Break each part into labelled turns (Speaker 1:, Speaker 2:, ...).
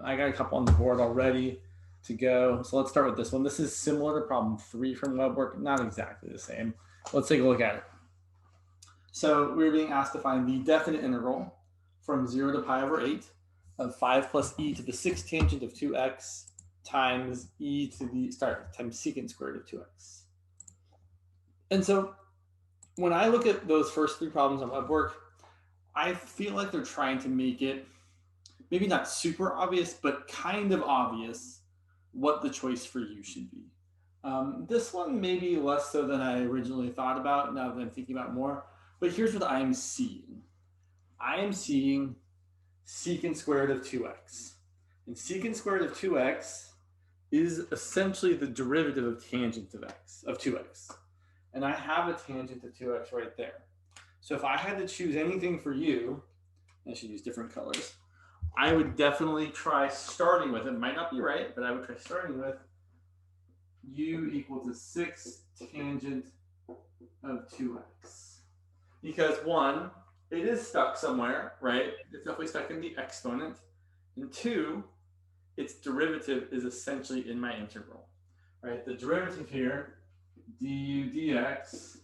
Speaker 1: I got a couple on the board already to go. So let's start with this one. This is similar to problem 3 from web work, not exactly the same. Let's take a look at it. So we're being asked to find the definite integral from 0 to pi over 8 of 5 plus e to the 6th tangent of 2x times e to the, times secant squared of 2x. And so when I look at those first 3 problems on web work, I feel like they're trying to make it maybe not super obvious, but kind of obvious what the choice for you should be. This one maybe less so than I originally thought about now that I'm thinking about more, but here's what I'm seeing. I am seeing secant squared of 2x. And secant squared of 2x is essentially the derivative of tangent of x, of 2x. And I have a tangent of 2x right there. So if I had to choose anything for you, I should use different colors, I would definitely try starting with, it might not be right, but I would try starting with u equal to 6 tangent of 2x. Because 1, it is stuck somewhere, right? It's definitely stuck in the exponent. And 2, its derivative is essentially in my integral, right? The derivative here, du dx,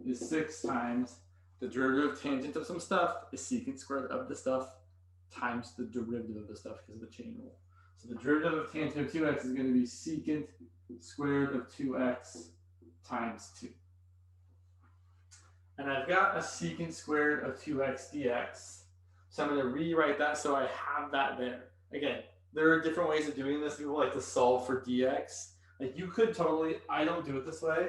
Speaker 1: is 6 times the derivative of tangent of some stuff is secant squared of the stuff times the derivative of the stuff because of the chain rule. So the derivative of tangent of 2x is going to be secant squared of 2x times 2. And I've got a secant squared of 2x dx. So I'm going to rewrite that so I have that there. Again, there are different ways of doing this. People like to solve for dx. Like you could totally, I don't do it this way,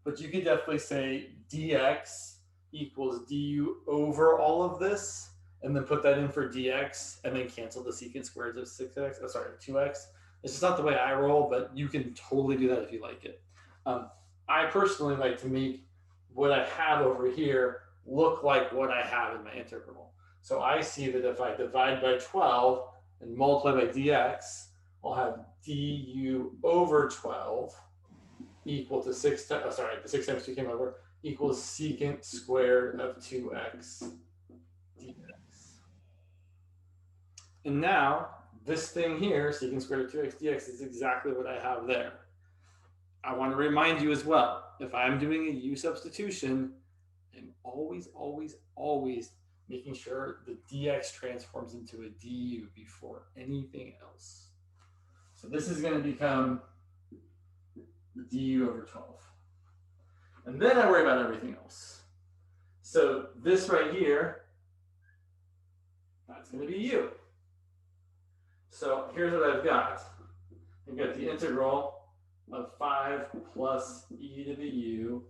Speaker 1: but you could definitely say dx equals du over all of this, and then put that in for dx, and then cancel the secant squares of 6x, oh, sorry, 2x. It's just not the way I roll, but you can totally do that if you like it. I personally like to make what I have over here look like what I have in my integral. So I see that if I divide by 12 and multiply by dx, I'll have du over 12 equal to 6 times, oh, sorry, the 6 times 2 came over, equals secant squared of 2x dx. And now this thing here, secant squared of 2x dx, is exactly what I have there. I want to remind you as well, if I'm doing a u substitution, I'm always, always, always making sure the dx transforms into a du before anything else. So this is going to become du over 12. And then I worry about everything else. So this right here, that's going to be u. So here's what I've got. I've got the integral of 5 plus e to the u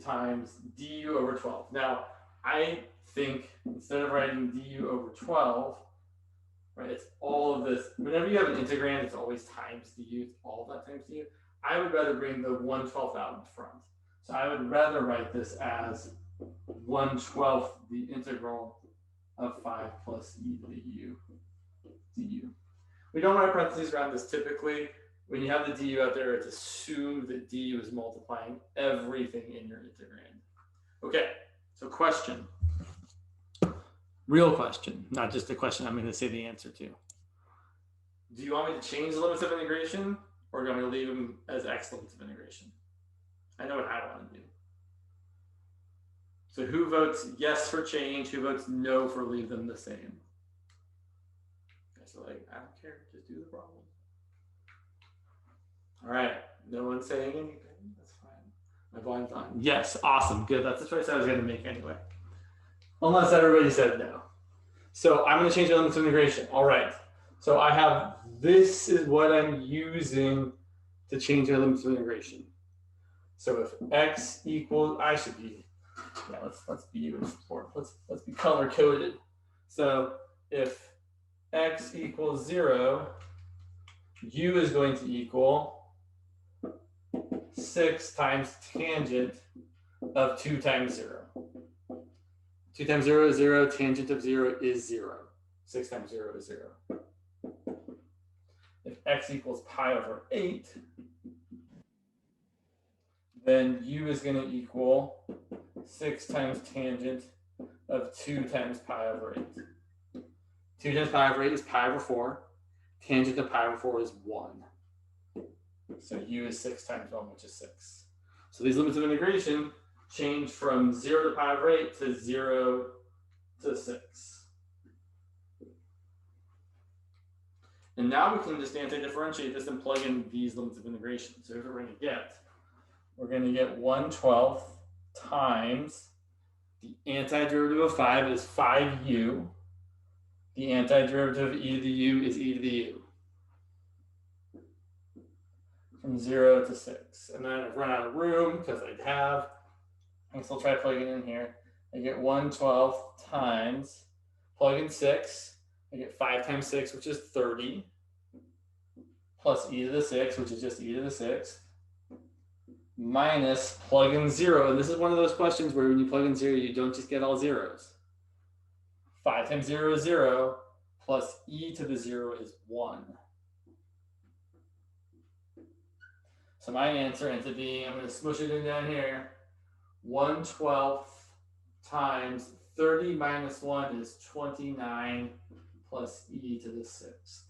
Speaker 1: times du over 12. Now, I think instead of writing du over 12, right, it's all of this. Whenever you have an integrand, it's always times du, it's all of that times du. I would rather bring the 1/12 out in front. So I would rather write this as 1/12 the integral of 5 plus e to the u du. We don't write parentheses around this typically. When you have the du out there, it's assumed that du is multiplying everything in your integrand. Okay, so question. Real question, not just a question I'm going to say the answer to. Do you want me to change the limits of integration, or do you want me to leave them as x limits of integration? I know what I want to do. So who votes yes for change? Who votes no for leave them the same? So like, I don't care, just do the problem. All right, no one's saying anything, that's fine. My blind's on. Yes, awesome, good, that's the choice I was gonna make anyway. Unless everybody said no. So I'm gonna change the limits of integration, all right. So I have, this is what I'm using to change the limits of integration. So if x equals, I should be, yeah, let's be let's be color coded. So if x equals 0, u is going to equal 6 times tangent of 2 times 0. 2 times 0 is 0, tangent of 0 is 0. 6 times 0 is 0. If x equals pi over 8, then u is going to equal 6 times tangent of 2 times pi over 8. 2 times pi over 8 is pi over 4. Tangent to pi over 4 is 1. So u is 6 times 1, which is 6. So these limits of integration change from 0 to pi over 8 to 0 to 6. And now we can just anti-differentiate this and plug in these limits of integration. So here's what we're going to get. We're going to get 1/12 times the antiderivative of 5 is 5u. The antiderivative of e to the u is e to the u. From 0 to 6. And then I've run out of room because I'd have. I guess I'll try plugging it in here. I get 1/12 times, plug in 6. I get 5 times 6, which is 30, plus e to the 6, which is just e to the 6, minus plug in 0. And this is one of those questions where when you plug in 0, you don't just get all zeros. 5 times 0 is 0, plus e to the 0 is 1. So my answer ends up being, I'm going to smush it in down here, 1/12 times 30 minus 1 is 29 plus e to the 6th.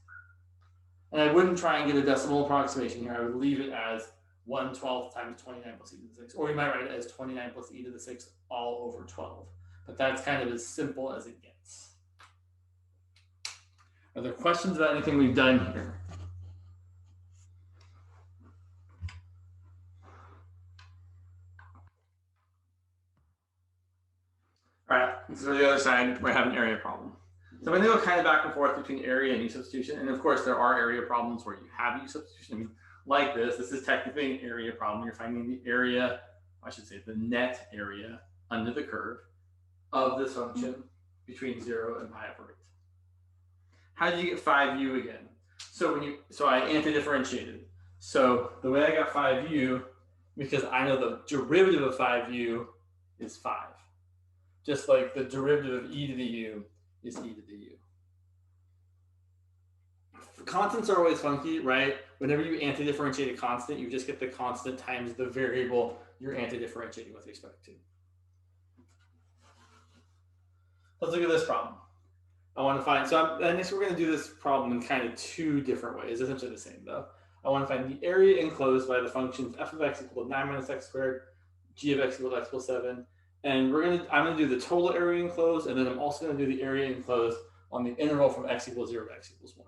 Speaker 1: And I wouldn't try and get a decimal approximation here. I would leave it as 1/12 times 29 plus e to the 6th. Or you might write it as 29 plus e to the 6th all over 12. But that's kind of as simple as it gets. Are there questions about anything we've done here? All right, so the other side, we have an area problem. So I'm going to go kind of back and forth between area and u substitution. And of course, there are area problems where you have u substitution like this. This is technically an area problem. You're finding the area, I should say the net area under the curve of this function between 0 and pi over 8. How did you get 5u again? So I anti-differentiated. So the way I got 5u, because I know the derivative of 5u is 5. Just like the derivative of e to the u is e to the u. Constants are always funky, right? Whenever you anti-differentiate a constant, you just get the constant times the variable you're anti-differentiating with respect to. Let's look at this problem. I want to find, next we're going to do this problem in kind of two different ways, essentially the same though. I want to find the area enclosed by the functions f of x equal to 9 minus x squared, g of x equal to x plus 7. And I'm going to do the total area enclosed, and then I'm also going to do the area enclosed on the interval from x equals 0 to x equals 1.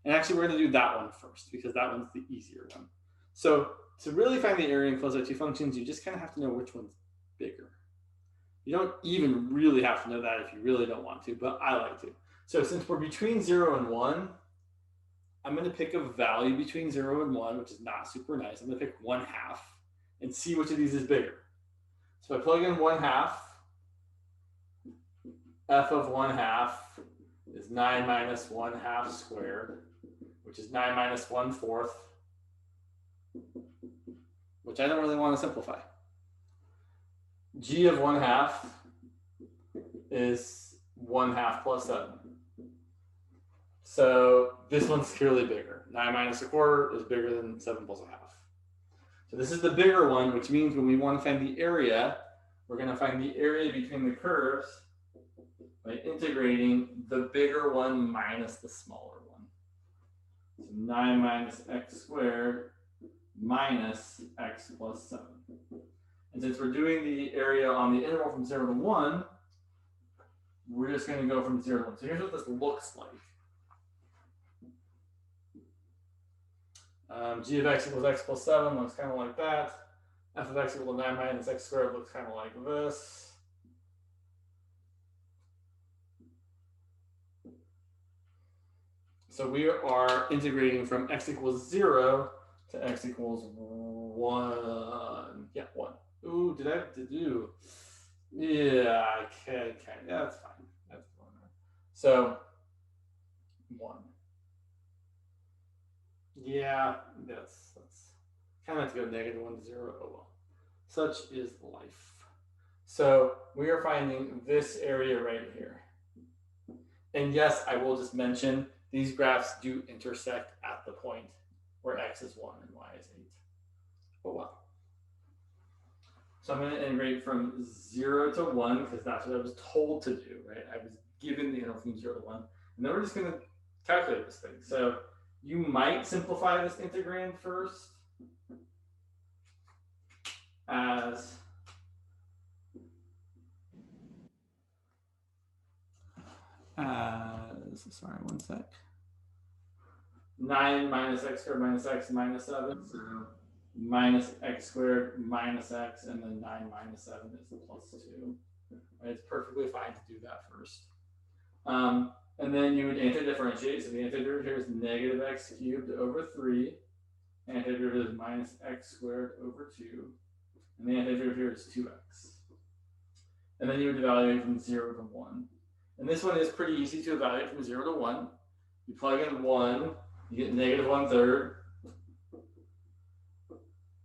Speaker 1: And actually, we're going to do that one first, because that one's the easier one. So to really find the area enclosed by two functions, you just kind of have to know which one's bigger. You don't even really have to know that if you really don't want to, but I like to. So since we're between 0 and 1, I'm going to pick a value between 0 and 1, which is not super nice. I'm going to pick 1/2 and see which of these is bigger. So if I plug in 1/2, f of 1/2 is 9 minus 1/2 squared, which is 9 minus 1/4, which I don't really want to simplify. G of 1/2 is 1/2 plus 7. So this one's clearly bigger. 9 minus 1/4 is bigger than 7 plus 1/2. So this is the bigger one, which means when we want to find the area, we're going to find the area between the curves by integrating the bigger one minus the smaller one. So 9 minus x squared minus x plus 7. And since we're doing the area on the interval from 0 to 1, we're just going to go from 0 to 1. So here's what this looks like. G of x equals x plus 7 looks kind of like that. F of x equal to 9 minus x squared looks kind of like this. So we are integrating from x equals 0 to x equals 1. Yeah, 1. Ooh, did I have to do? Yeah, okay. Yeah, that's fine. That's fine. So 1. Yeah, that's kind of have to go -1 to 0. Oh well. Such is life. So we are finding this area right here. And yes, I will just mention these graphs do intersect at the point where x is 1 and y is 8. Oh well. So I'm going to integrate from 0 to 1 because that's what I was told to do, right? I was given the interval from 0 to 1. And then we're just going to calculate this thing. So you might simplify this integrand first as sorry, one sec. 9 minus x squared minus x minus 7. So minus x squared minus x, and then 9 minus 7 is plus 2. Right? It's perfectly fine to do that first. And then you would antidifferentiate. So the antiderivative here is negative x cubed over 3. Antiderivative is minus x squared over 2. And the antiderivative here is 2x. And then you would evaluate from 0 to 1. And this one is pretty easy to evaluate from 0 to 1. You plug in 1, you get negative 1/3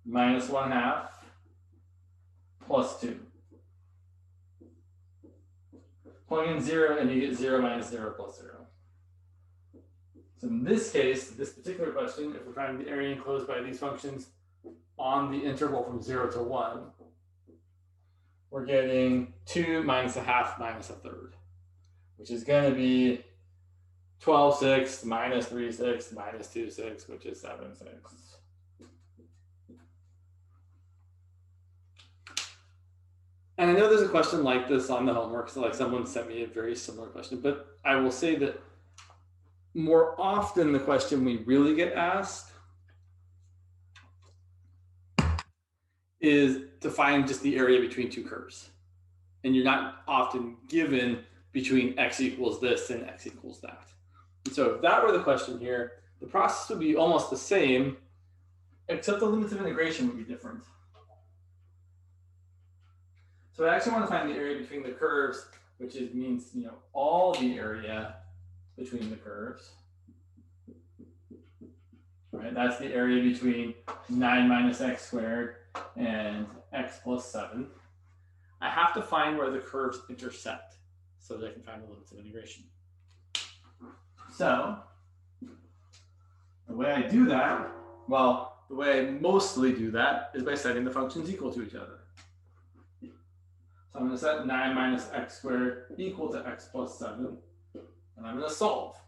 Speaker 1: minus 1/2 plus 2. Plug in 0 and you get 0 minus 0 plus 0. So in this case, this particular question, if we're finding the area enclosed by these functions on the interval from 0 to 1, we're getting 2 minus 1/2 minus 1/3, which is going to be 12/6 minus 3/6 minus 2/6, which is 7/6. And I know there's a question like this on the homework, so like someone sent me a very similar question, but I will say that more often the question we really get asked is to find just the area between two curves. And you're not often given between x equals this and x equals that. And so if that were the question here, the process would be almost the same, except the limits of integration would be different. So I actually want to find the area between the curves, which means all the area between the curves. Right? That's the area between 9 minus x squared and x plus 7. I have to find where the curves intersect so that I can find the limits of integration. So the way I do that, well, the way I mostly do that is by setting the functions equal to each other. So I'm going to set 9 minus x squared equal to x plus 7, and I'm going to solve.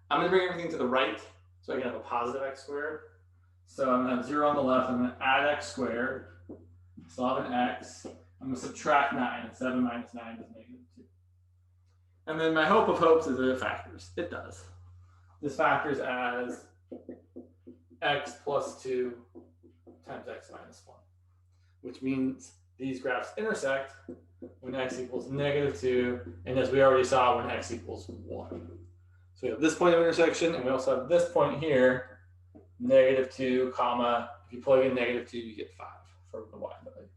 Speaker 1: I'm going to bring everything to the right so I can have a positive x squared. So I'm going to have 0 on the left. I'm going to add x squared. So I'll have an x. I'm going to subtract 9, and 7 minus 9 is negative 2. And then my hope of hopes is that it factors. It does. This factors as x plus 2 times x minus 1, which means these graphs intersect when x equals negative 2, and as we already saw, when x equals 1. So we have this point of intersection, and we also have this point here, negative 2, comma, if you plug in negative 2, you get 5 for the y value.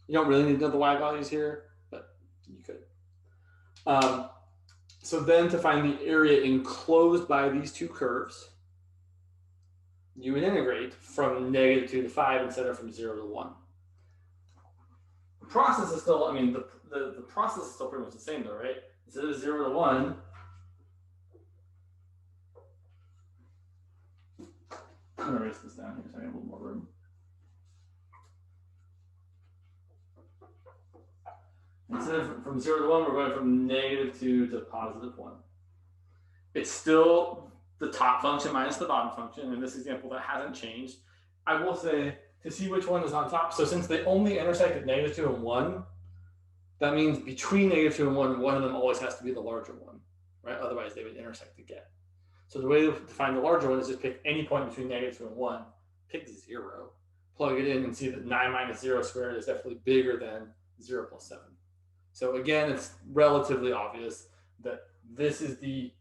Speaker 1: You don't really need to know the y values here, but you could. So then to find the area enclosed by these two curves, you would integrate from negative 2 to 5 instead of from 0 to 1. The process is still, the process is still pretty much the same though, right? Instead of 0 to 1, I'm going to erase this down here so I have a little more room. Instead of from 0 to 1, we're going from negative 2 to positive 1. It's still the top function minus the bottom function. In this example, that hasn't changed. I will say, to see which one is on top, so since they only intersect at negative 2 and 1, that means between negative 2 and 1 of them always has to be the larger one, right? Otherwise, they would intersect again. So the way to find the larger one is just pick any point between negative 2 and 1, pick 0, plug it in, and see that 9 minus 0 squared is definitely bigger than 0 plus 7. So again, it's relatively obvious that this is the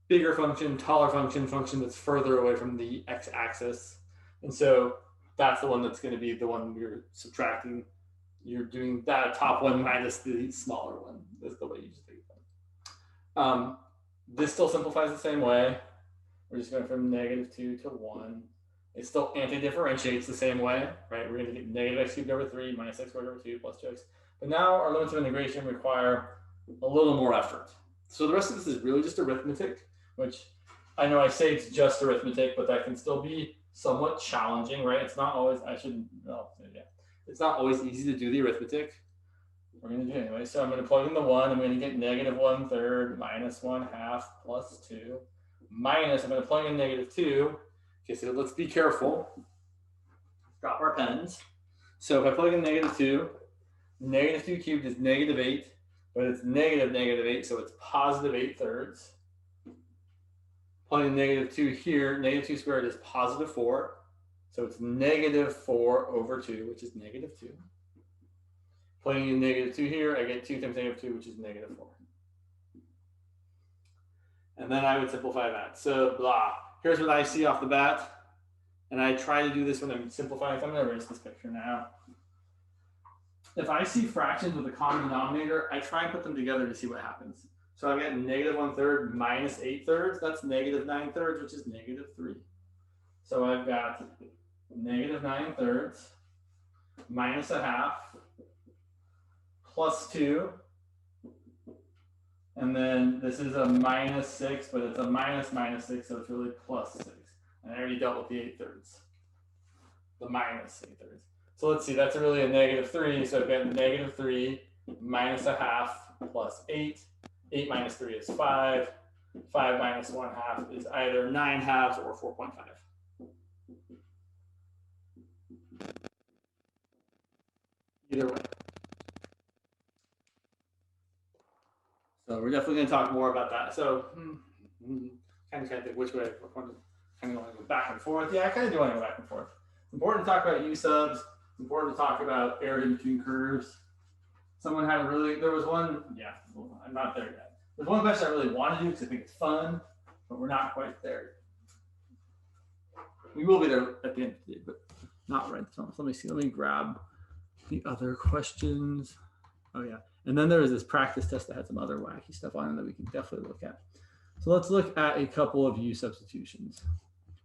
Speaker 1: bigger function, taller function that's further away from the x-axis. And so that's the one that's going to be the one you're subtracting. You're doing that top one minus the smaller one. That's the way you just think of it. This still simplifies the same way. We're just going from negative 2 to 1. It still anti-differentiates the same way, right? We're going to get negative x cubed over 3 minus x squared over 2 plus 2x. But now our limits of integration require a little more effort. So the rest of this is really just arithmetic, which I know I say it's just arithmetic, but that can still be somewhat challenging, right? It's not always, it's not always easy to do the arithmetic. we're going to do anyway. So I'm going to plug in the 1. I'm going to get negative 1/3 minus 1/2 plus 2 minus, I'm going to plug in negative 2. Okay, so let's be careful. Drop our pens. So if I plug in negative 2 cubed is negative 8, but it's negative 8, so it's positive 8/3. Plug in negative 2 here, negative 2 squared is positive 4. So it's negative 4 over 2, which is negative 2. Plugging in negative 2 here, I get 2 times negative 2, which is negative 4. And then I would simplify that. So blah. Here's what I see off the bat. And I try to do this when I'm simplifying. So I'm going to erase this picture now. If I see fractions with a common denominator, I try and put them together to see what happens. So I've got negative 1/3 minus 8/3. That's negative 9/3, which is negative 3. So I've got negative 9/3 minus 1/2 plus 2. And then this is a minus 6, but it's a minus 6, so it's really plus 6. And I already dealt with the 8/3, the minus 8/3. So let's see, that's really a negative 3. So I've got negative 3 minus 1/2 plus 8. 8 minus 3 is 5. 5 minus 1/2 is either 9/2 or 4.5. Either way. So we're definitely going to talk more about that. So kind of think which way we're kind of want to go back and forth. Yeah, I kind of do want to go back and forth. It's important to talk about U subs. It's important to talk about area between curves. Someone had there was one, yeah, I'm not there yet. There's one question I really want to do because I think it's fun, but we're not quite there. We will be there at the end of the day, but not right now. So let me see. Let me grab the other questions. Oh, yeah. And then there was this practice test that had some other wacky stuff on it that we can definitely look at. So let's look at a couple of U substitutions.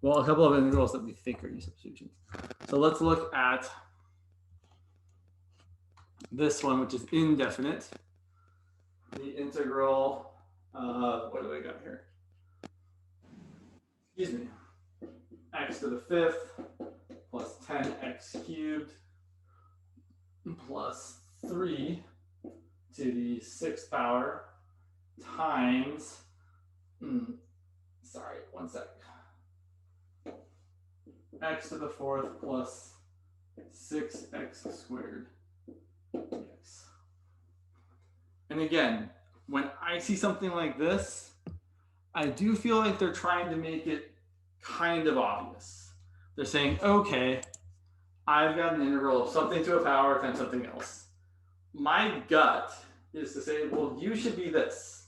Speaker 1: Well, a couple of integrals that we think are U substitutions. So let's look at this one, which is indefinite. The integral of, what do I got here? Excuse me. X to the 5th plus 10x cubed plus 3 to the 6th power times, sorry, one sec. X to the 4th plus 6x squared dx. And again, when I see something like this, I do feel like they're trying to make it kind of obvious. They're saying, okay, I've got an integral of something to a power times something else. My gut is to say, well, U should be this.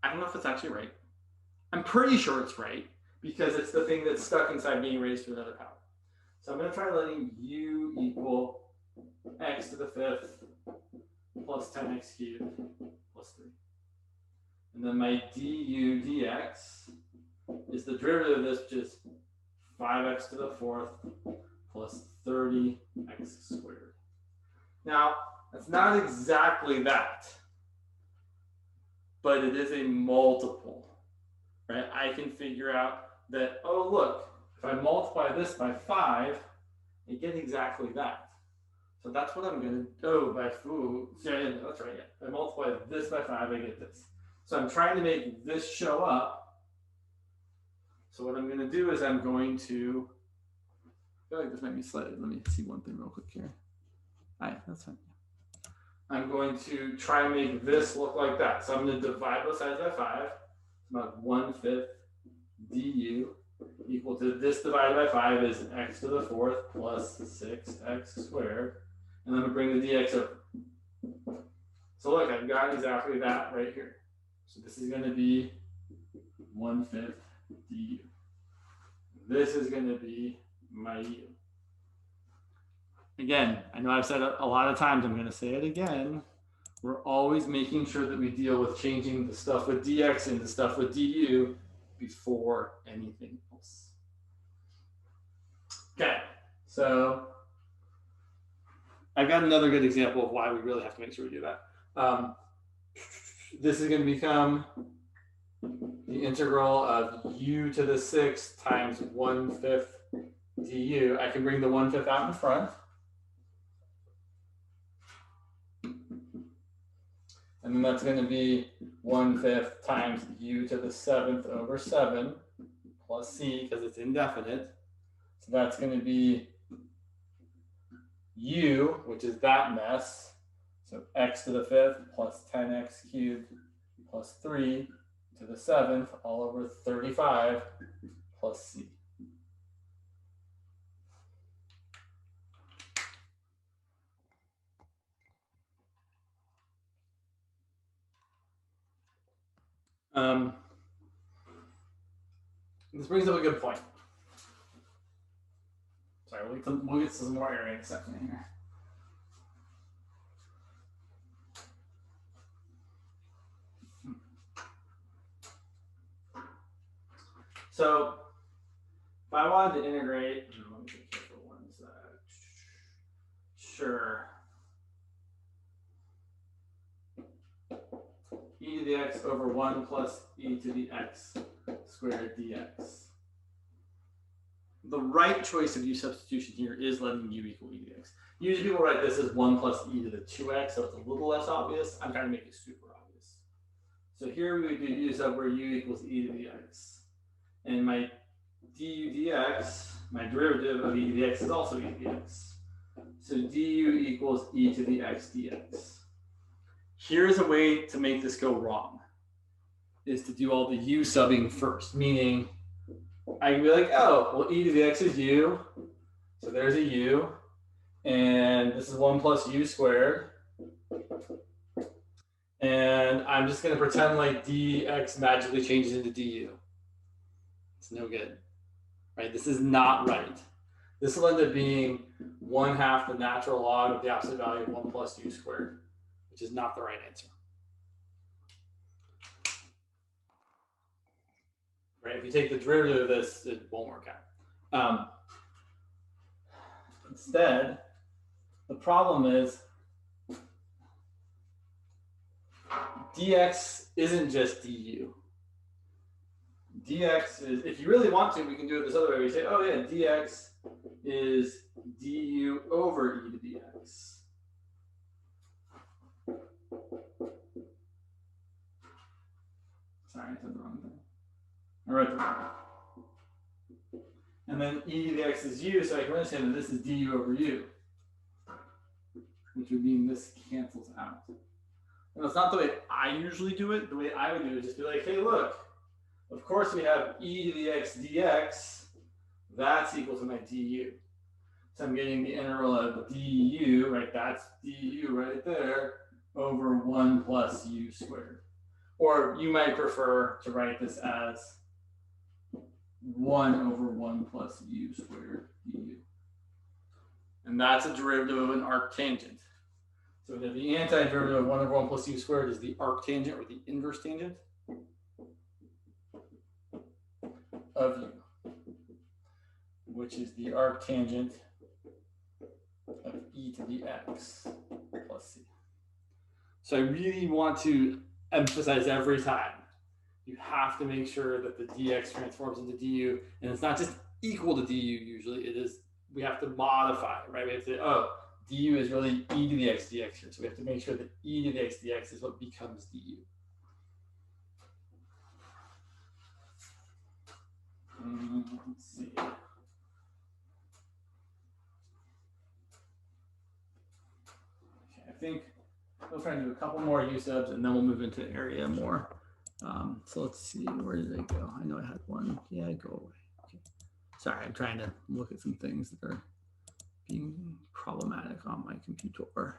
Speaker 1: I don't know if it's actually right. I'm pretty sure it's right because it's the thing that's stuck inside being raised to another power. So I'm going to try letting U equal x to the 5th plus 10x cubed plus 3. And then my du dx is the derivative of this, which is 5x to the 4th plus 30x squared. Now, that's not exactly that, but it is a multiple, right? I can figure out that, oh, look, if I multiply this by 5, I get exactly that. So that's what I'm going to do by food. Yeah, that's right. Yeah. If I multiply this by 5, I get this. So I'm trying to make this show up. So what I'm going to do is I'm going to, I feel like this might be slightly, let me see one thing real quick here. All right, that's fine. I'm going to try and make this look like that. So I'm going to divide both sides by 5. It's about 1/5 du equal to this divided by 5 is x to the 4th plus 6x squared. And then I'm going to bring the dx over. So look, I've got exactly that right here. So this is going to be 1/5 du. This is going to be my u. Again, I know I've said it a lot of times, I'm going to say it again. We're always making sure that we deal with changing the stuff with dx into stuff with du before anything else. Okay, so I've got another good example of why we really have to make sure we do that. This is going to become the integral of u to the 6th times 1/5 du. I can bring the 1/5 out in front. And then that's going to be 1/5 times u to the 7th over 7 plus c, because it's indefinite. So that's going to be u, which is that mess. So x to the 5th plus 10x cubed plus 3 to the 7th all over 35 plus c. This brings up a good point. Sorry, we'll get to some more area in a second here. So if I wanted to integrate, let me be careful one sec. Sure. E to the x over 1 plus e to the x squared dx. The right choice of u substitution here is letting u equal e to the x. Usually people write this as 1 plus e to the 2x, so it's a little less obvious. I'm trying to make it super obvious. So here we would do u sub where u equals e to the x. And my du dx, my derivative of e to the x is also e to the x. So du equals e to the x dx. Here's a way to make this go wrong, is to do all the u subbing first, meaning I can be like, oh, well, e to the x is u, so there's a u, and this is 1 plus u squared, and I'm just going to pretend like dx magically changes into du. It's no good, right? This is not right. This will end up being 1/2 the natural log of the absolute value of 1 plus u squared, which is not the right answer. Right? If you take the derivative of this, it won't work out. Instead, the problem is dx isn't just du. Dx is, if you really want to, we can do it this other way. We say, oh yeah, dx is du over e to the x. Sorry, I said the wrong thing. I wrote the wrong thing. And then e to the x is u, so I can understand that this is du over u, which would mean this cancels out. And that's not the way I usually do it. The way I would do it is just be like, hey, look, of course we have e to the x dx, that's equal to my du. So I'm getting the integral of du, right? That's du right there, over 1 plus u squared. Or you might prefer to write this as 1 over 1 plus u squared du. And that's a derivative of an arctangent. So the antiderivative of 1 over 1 plus u squared is the arctangent or the inverse tangent of u, which is the arctangent of e to the x plus c. So I really want to emphasize every time, you have to make sure that the dx transforms into du, and it's not just equal to du usually, it is, we have to modify it, right? We have to say, oh, du is really e to the x dx here, so we have to make sure that e to the x dx is what becomes du. Let's see. Okay, I think we'll try and do a couple more u subs and then we'll move into area more. So let's see, where did I go? I know I had one. Yeah, go away. Okay. Sorry, I'm trying to look at some things that are being problematic on my computer.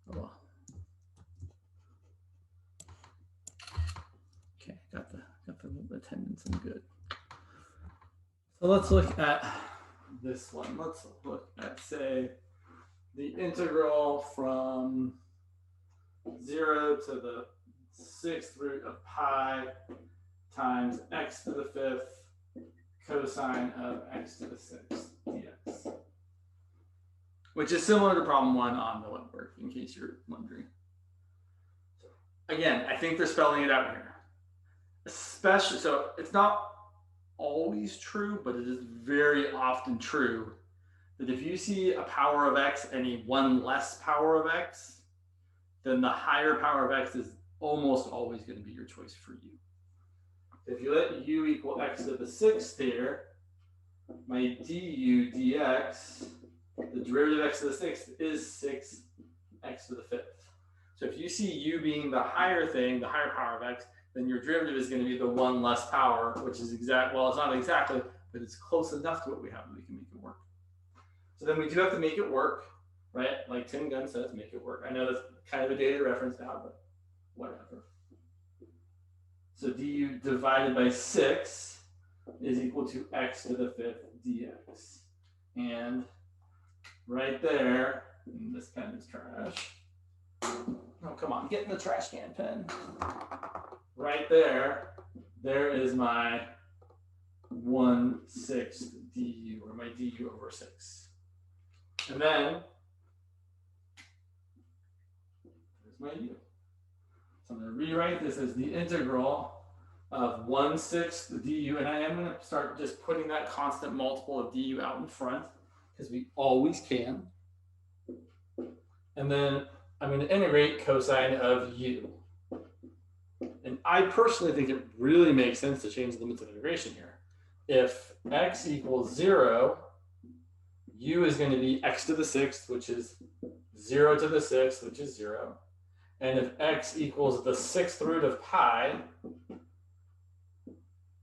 Speaker 1: Oh, well. Okay, got the attendance and good. So let's look at this one. Let's look at, say, the integral from 0 to the 6th root of pi times x to the 5th cosine of x to the 6th dx, which is similar to problem 1 on the web work, in case you're wondering. So again, I think they're spelling it out here. Especially, so it's not always true, but it is very often true that if you see a power of x and a 1 less power of x, then the higher power of x is almost always going to be your choice for u. If you let u equal x to the sixth here, my du dx, the derivative of x to the sixth is 6x to the fifth. So if you see u being the higher thing, the higher power of x, then your derivative is going to be the one less power, which is well, it's not exactly, but it's close enough to what we have that we can make it work. So then we do have to make it work, right? Like Tim Gunn says, make it work. I know that's kind of a dated reference now, but whatever. So du divided by 6 is equal to x to the fifth dx. And right there, this pen is trash. Oh, come on, get in the trash can, pen. Right there, there is my 1/6 du, or my du over 6. And then, there's my u. So I'm going to rewrite this as the integral of 1/6 du, and I am going to start just putting that constant multiple of du out in front, because we always can. And then I'm going to integrate cosine of u. And I personally think it really makes sense to change the limits of integration here. If x equals 0, u is going to be x to the sixth, which is 0 to the sixth, which is 0. And if x equals the sixth root of pi,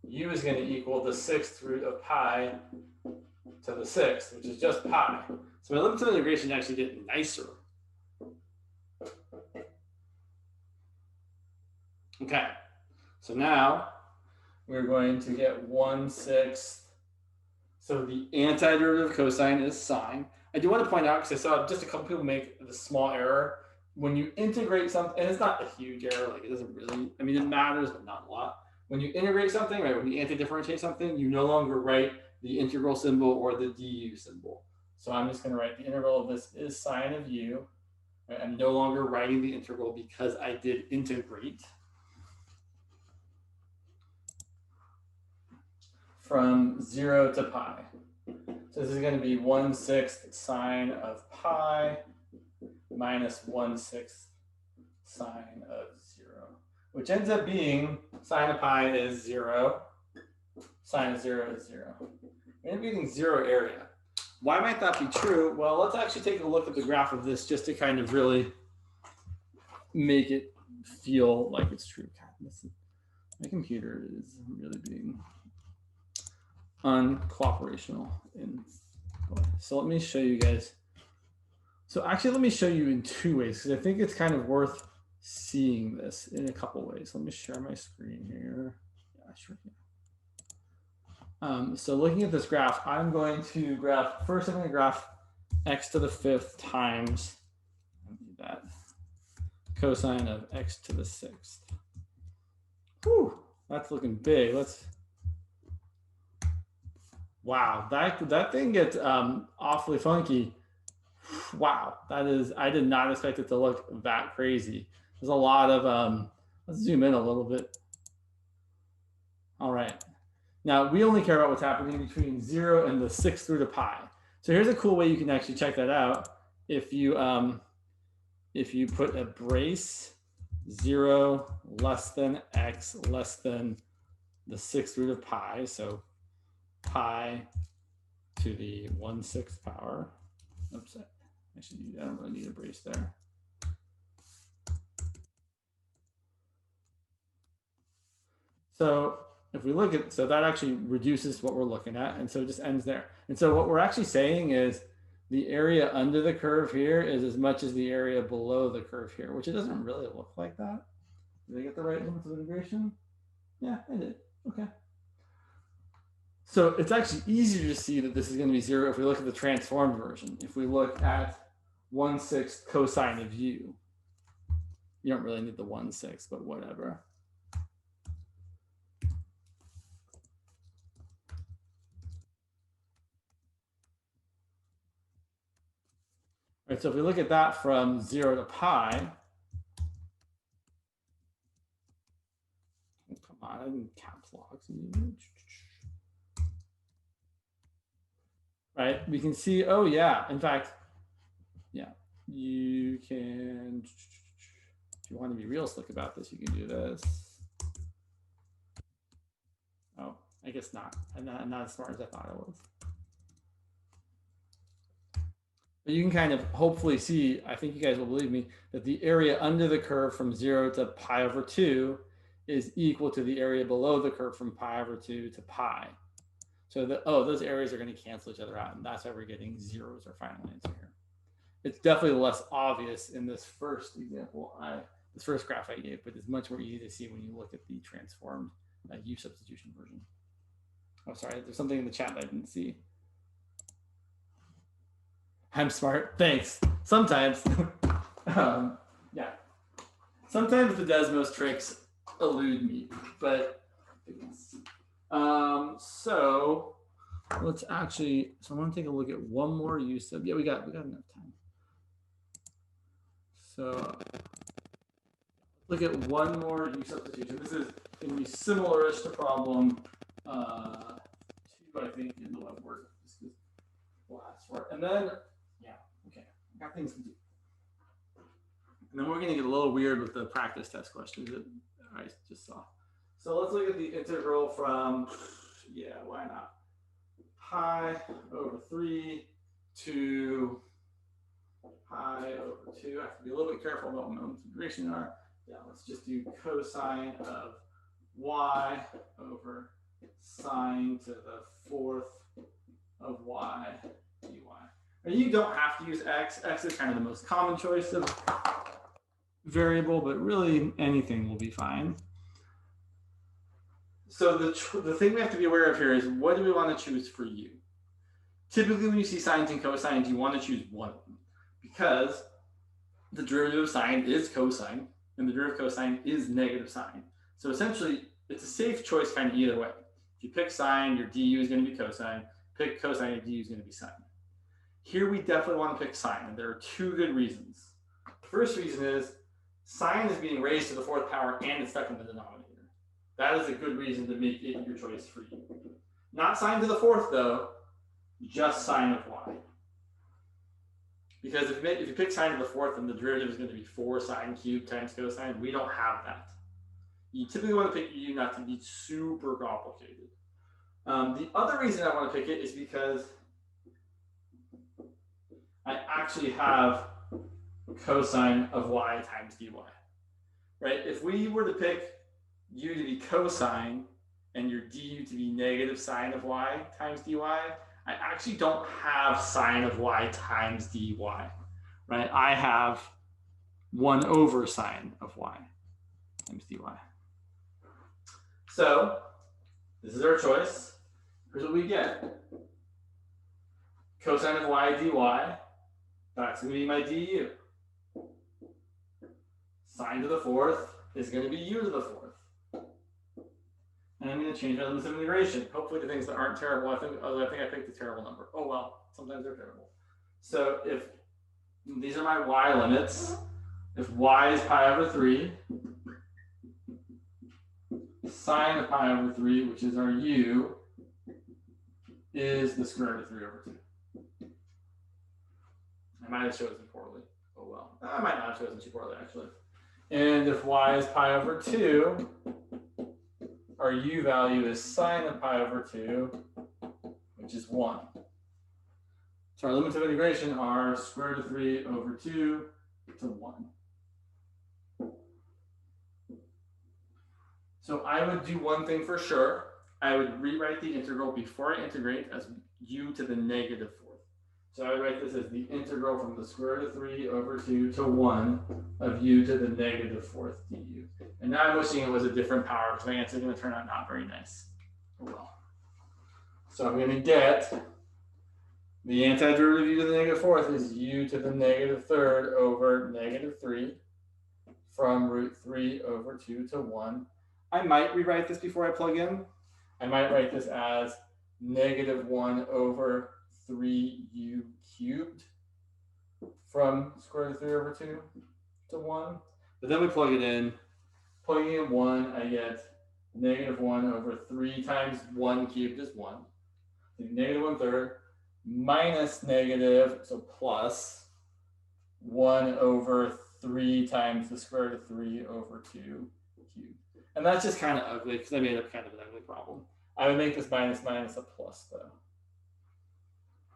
Speaker 1: u is going to equal the sixth root of pi to the sixth, which is just pi. So my limits of integration actually get nicer. Okay, so now we're going to get 1/6. So the antiderivative of cosine is sine. I do want to point out, because I saw just a couple people make the small error. When you integrate something, and it's not a huge error, like it doesn't really, I mean, it matters, but not a lot. When you integrate something, right, when you antidifferentiate something, you no longer write the integral symbol or the du symbol. So I'm just going to write the integral of this is sine of u. Right? I'm no longer writing the integral because I did integrate from 0 to pi. So this is going to be 1/6 sine of pi minus 1/6 sine of 0, which ends up being sine of pi is 0, sine of 0 is 0. We're going to be getting 0 area. Why might that be true? Well, let's actually take a look at the graph of this just to kind of really make it feel like it's true. God, my computer is really being uncooperational. So let me show you guys. So actually, let me show you in 2 ways, because I think it's kind of worth seeing this in a couple ways. Let me share my screen here. Yeah, sure. So looking at this graph, I'm going to graph, first I'm going to graph x to the fifth times that cosine of x to the sixth. Whew, that's looking big. Wow, that thing gets awfully funky. Wow, that is, I did not expect it to look that crazy. There's a lot of, let's zoom in a little bit. All right. Now, we only care about what's happening between 0 and the sixth root of pi. So here's a cool way you can actually check that out. If you put a brace 0 less than x less than the sixth root of pi, so pi to the 1/6 power. Oops, actually, I don't really need a brace there. So if we look at, so that actually reduces what we're looking at, and so it just ends there. And so what we're actually saying is the area under the curve here is as much as the area below the curve here, which it doesn't really look like that. Did I get the right limits of integration? Yeah, I did. Okay. So it's actually easier to see that this is going to be 0 if we look at the transformed version. If we look at 1/6 cosine of u. You don't really need the 1/6, but whatever. All right, so if we look at that from 0 to pi, oh, come on, I didn't caps lock. Right, we can see, oh yeah, in fact, yeah, you can, you want to be real slick about this, you can do this. Oh, I guess not. I'm not as smart as I thought I was. But you can kind of hopefully see, I think you guys will believe me, that the area under the curve from 0 to pi over 2 is equal to the area below the curve from pi over 2 to pi. So those areas are going to cancel each other out, and that's why we're getting zeros our final answer here. It's definitely less obvious in this first example, this first graph I gave, but it's much more easy to see when you look at the transformed U substitution version. Oh, sorry, there's something in the chat that I didn't see. I'm smart, thanks. Sometimes, yeah. Sometimes the Desmos tricks elude me, but so let's actually, so I want to take a look at one more use of, yeah, we got enough time. So look at one more use substitution. This is going to be similar-ish to problem 2, I think, in the web work. Just because we'll ask for it. And then, yeah, okay, I got things to do. And then we're going to get a little weird with the practice test questions that I just saw. So let's look at the integral from, yeah, why not? Pi over 3 to pi over 2. I have to be a little bit careful about what my integration are. Yeah, let's just do cosine of y over sine to the 4th of y dy. And you don't have to use x. X is kind of the most common choice of variable, but really anything will be fine. So the thing we have to be aware of here is, what do we want to choose for u? Typically, when you see sines and cosines, you want to choose one of them, because the derivative of sine is cosine, and the derivative of cosine is negative sine. So essentially, it's a safe choice kind of either way. If you pick sine, your du is going to be cosine. Pick cosine, your du is going to be sine. Here, we definitely want to pick sine, and there are 2 good reasons. The first reason is sine is being raised to the 4th power, and it's stuck in the denominator. That is a good reason to make it your choice for u. Not sine to the 4th, though, just sine of y. Because if you pick sine to the 4th, then the derivative is going to be 4 sine cubed times cosine. We don't have that. You typically want to pick u not to be super complicated. The other reason I want to pick it is because I actually have cosine of y times dy. Right? If we were to pick u to be cosine and your du to be negative sine of y times dy, I actually don't have sine of y times dy, right? I have 1 over sine of y times dy. So this is our choice. Here's what we get. Cosine of y dy, that's going to be my du. Sine to the 4th is going to be u to the 4th. And I'm going to change my limits of integration, hopefully to things that aren't terrible. I think I picked a terrible number. Oh well, sometimes they're terrible. So if these are my y limits, if y is pi over 3, sine of pi over 3, which is our u, is the square root of 3 over 2. I might have chosen poorly. Oh well. I might not have chosen too poorly, actually. And if y is pi over 2, our u value is sine of pi over 2, which is 1. So our limits of integration are square root of 3 over 2 to 1. So I would do one thing for sure. I would rewrite the integral before I integrate as u to the negative 4th. So I would write this as the integral from the square root of 3 over 2 to 1 of u to the negative 4th du. And now I'm wishing it was a different power, because my answer is going to turn out not very nice. Oh well. So I'm going to get the antiderivative of u to the negative 4th is u to the negative 3rd over negative 3 from root 3 over 2 to 1. I might rewrite this before I plug in. I might write this as negative 1 over 3u cubed from square root of 3 over 2 to 1. But then we plug it in. Plugging in 1, I get negative 1 over 3 times 1 cubed is 1. Negative 1/3 minus negative, so plus 1 over 3 times the square root of 3 over 2 cubed. And that's just kind of ugly because I made up kind of an ugly problem. I would make this minus minus a plus though.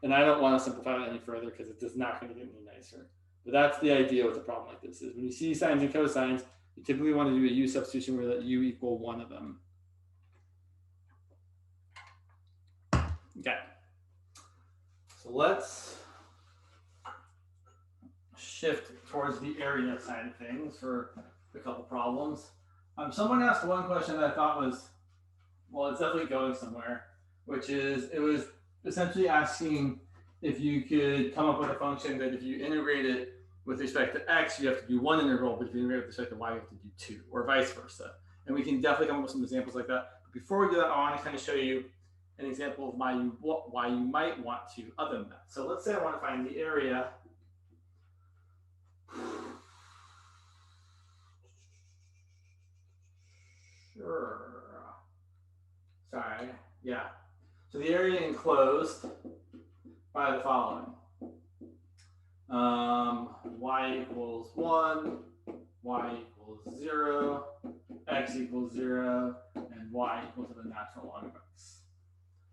Speaker 1: And I don't want to simplify it any further because it is not going to get any nicer. But that's the idea with a problem like this is when you see sines and cosines, you typically want to do a u substitution where that u equal one of them. Okay. So let's shift towards the area side of things for a couple problems. Someone asked one question that I thought was, well, it's definitely going somewhere, which is it was essentially asking if you could come up with a function that if you integrate it with respect to x, you have to do one integral, but if you integrate with respect to y, you have to do two, or vice versa. And we can definitely come up with some examples like that. But before we do that, I want to kind of show you an example of why you might want to other than that. So let's say I want to find the area. Sure. Sorry. Yeah. So the area enclosed by the following. Y equals 1, y equals 0, x equals 0, and y equals to the natural log of x.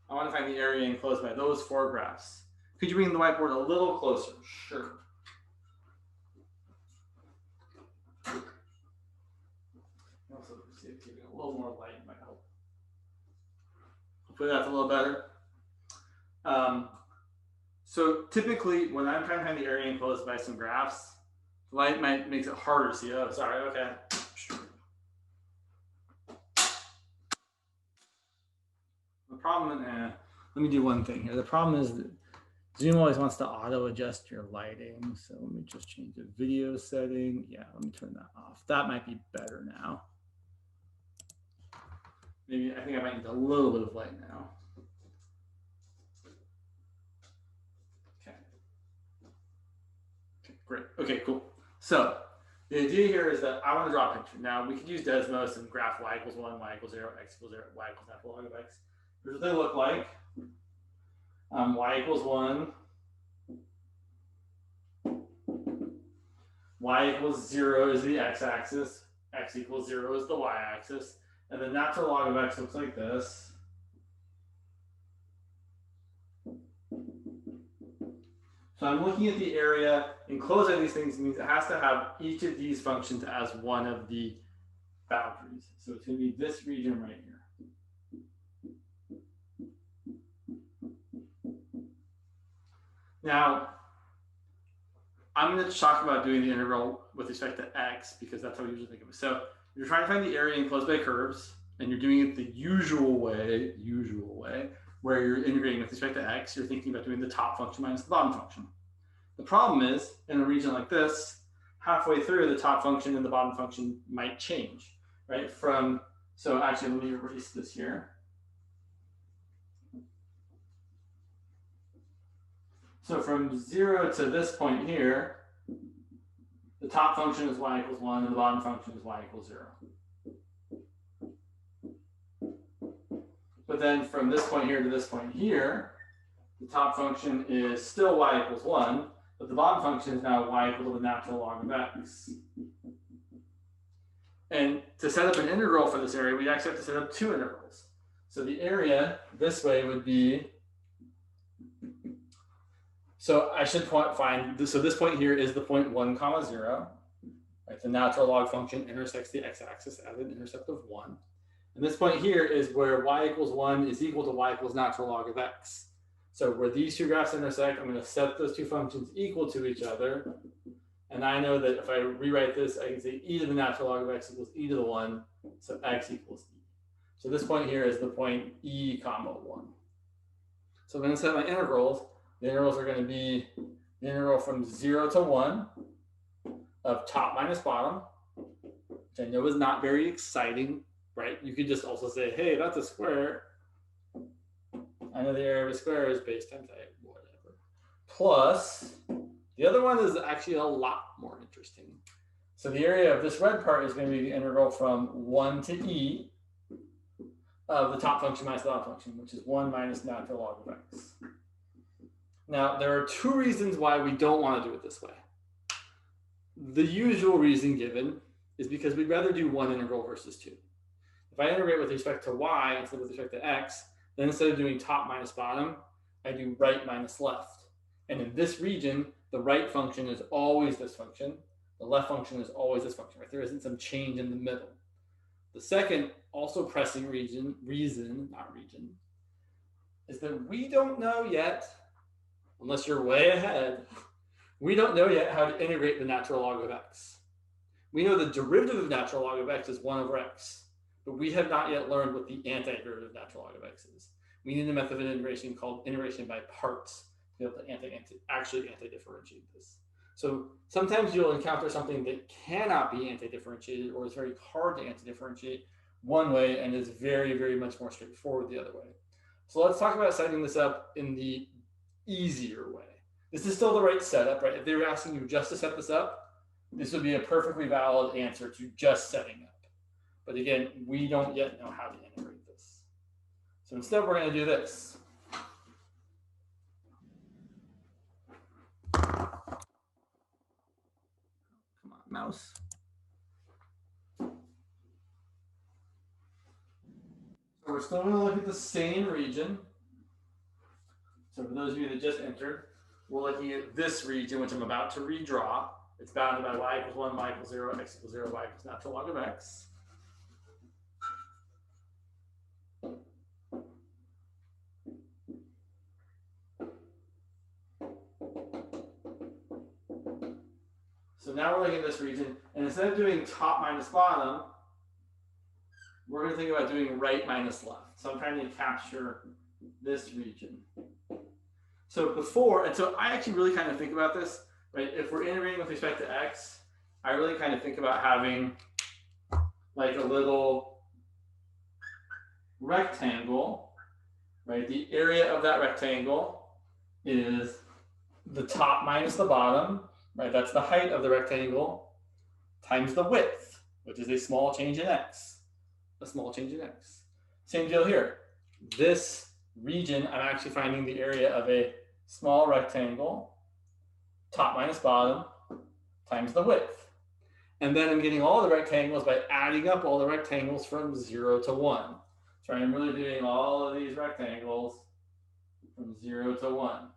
Speaker 1: I want to find the area enclosed by those four graphs. Could you bring the whiteboard a little closer? Sure. Also, see if giving a little more light might help. Hopefully that's a little better. So typically, when I'm trying to find the area enclosed by some graphs, the light makes it harder to see. Oh, sorry. Okay. The problem, let me do one thing here. The problem is that Zoom always wants to auto adjust your lighting. So let me just change the video setting. Yeah, let me turn that off. That might be better now. Maybe I think I might need a little bit of light now. Great. Okay, cool. So the idea here is that I want to draw a picture. Now we could use Desmos and graph y equals 1, y equals 0, x equals 0, y equals natural log of x. Here's what they look like. Y equals 1. Y equals 0 is the x-axis. X equals 0 is the y-axis. And the natural log of x looks like this. So I'm looking at the area enclosed by these things means it has to have each of these functions as one of the boundaries. So it's going to be this region right here. Now, I'm going to talk about doing the integral with respect to x because that's how we usually think of it. So you're trying to find the area enclosed by curves, and you're doing it the usual way, where you're integrating with respect to x, you're thinking about doing the top function minus the bottom function. The problem is, in a region like this, halfway through, the top function and the bottom function might change, right? So actually, let me erase this here. So from 0 to this point here, the top function is y equals 1, and the bottom function is y equals 0. But then from this point here to this point here, the top function is still y equals 1, but the bottom function is now y equal to the natural log of x. And to set up an integral for this area, we actually have to set up two integrals. So the area this way would be, so I should find, so this point here is the point 1, 0. Right? The natural log function intersects the x-axis at an intercept of 1. And this point here is where y equals 1 is equal to y equals natural log of x. So where these two graphs intersect, I'm going to set those two functions equal to each other. And I know that if I rewrite this, I can say e to the natural log of x equals e to the 1. So x equals e. So this point here is the point e comma 1. So I'm going to set my integrals. The integrals are going to be the integral from 0 to 1 of top minus bottom, which I know is not very exciting. Right? You could just also say, hey, that's a square. I know the area of a square is base times height, whatever. Plus, the other one is actually a lot more interesting. So the area of this red part is going to be the integral from 1 to e of the top function minus the bottom function, which is 1 minus natural log of x. Now, there are two reasons why we don't want to do it this way. the usual reason given is because we'd rather do one integral versus two. If I integrate with respect to y instead of with respect to x, then instead of doing top minus bottom, I do right minus left. And in this region, the right function is always this function. The left function is always this function, right? There isn't some change in the middle. The second, also pressing reason, is that we don't know yet, unless you're way ahead, we don't know yet how to integrate the natural log of x. We know the derivative of natural log of x is 1 over x, but we have not yet learned what the antiderivative of natural log of x is. We need a method of integration called integration by parts to be able to actually anti-differentiate this. So sometimes you'll encounter something that cannot be anti-differentiated or is very hard to anti-differentiate one way and is very, very much more straightforward the other way. So let's talk about setting this up in the easier way. This is still the right setup, right? If they were asking you just to set this up, this would be a perfectly valid answer to just setting up. But again, we don't yet know how to integrate this. So instead, we're going to do this. Come on, mouse. So we're still going to look at the same region. So for those of you that just entered, we're looking at this region, which I'm about to redraw. It's bounded by y equals 1, y equals 0, x equals 0, y equals natural log of x. So now we're looking at this region, and instead of doing top minus bottom, we're going to think about doing right minus left. So I'm trying to capture this region. So before, and so I actually really kind of think about this, right? If we're integrating with respect to x, I really kind of think about having like a little rectangle, right? The area of that rectangle is the top minus the bottom, right? That's the height of the rectangle times the width, which is a small change in x, a small change in x. Same deal here. This region, I'm actually finding the area of a small rectangle, top minus bottom, times the width. And then I'm getting all the rectangles by adding up all the rectangles from 0 to 1. So I'm really doing all of these rectangles from 0 to 1.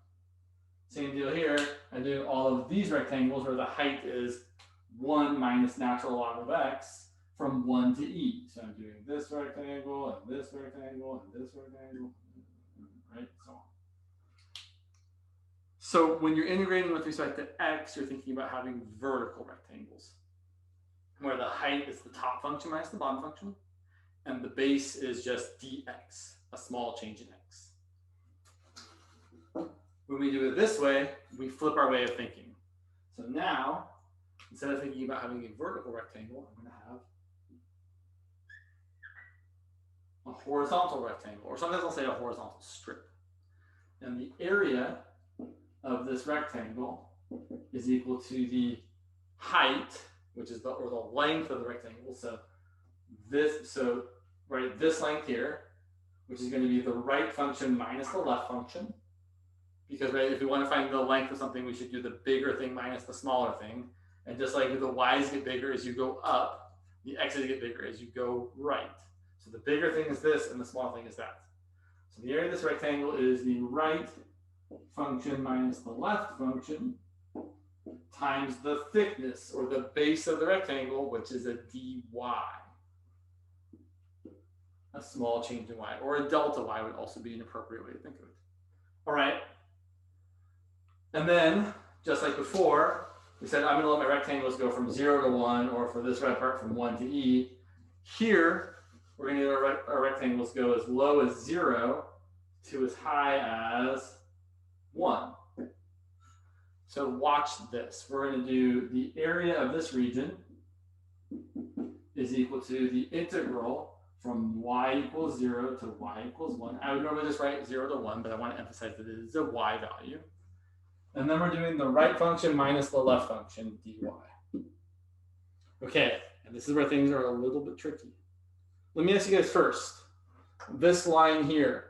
Speaker 1: Same deal here. I'm doing all of these rectangles where the height is 1 minus natural log of x from 1 to e. So I'm doing this rectangle and this rectangle and this rectangle, right? So on. So when you're integrating with respect to x, you're thinking about having vertical rectangles, where the height is the top function minus the bottom function, and the base is just dx, a small change in x. When we do it this way, we flip our way of thinking. So now, instead of thinking about having a vertical rectangle, I'm going to have a horizontal rectangle, or sometimes I'll say a horizontal strip. And the area of this rectangle is equal to the height, which is the length of the rectangle. So this length here, which is going to be the right function minus the left function. Because right, if we want to find the length of something, we should do the bigger thing minus the smaller thing. And just like the y's get bigger as you go up, the x's get bigger as you go right. So the bigger thing is this, and the small thing is that. So the area of this rectangle is the right function minus the left function times the thickness, or the base of the rectangle, which is a dy. A small change in y, or a delta y would also be an appropriate way to think of it. All right. And then, just like before, we said I'm going to let my rectangles go from 0 to 1, or for this red part from 1 to e. Here, we're going to let our rectangles go as low as 0 to as high as 1. So watch this. We're going to do the area of this region is equal to the integral from y equals 0 to y equals 1. I would normally just write 0 to 1, but I want to emphasize that it is a y value. And then we're doing the right function minus the left function, dy. Okay, and this is where things are a little bit tricky. Let me ask you guys first. This line here,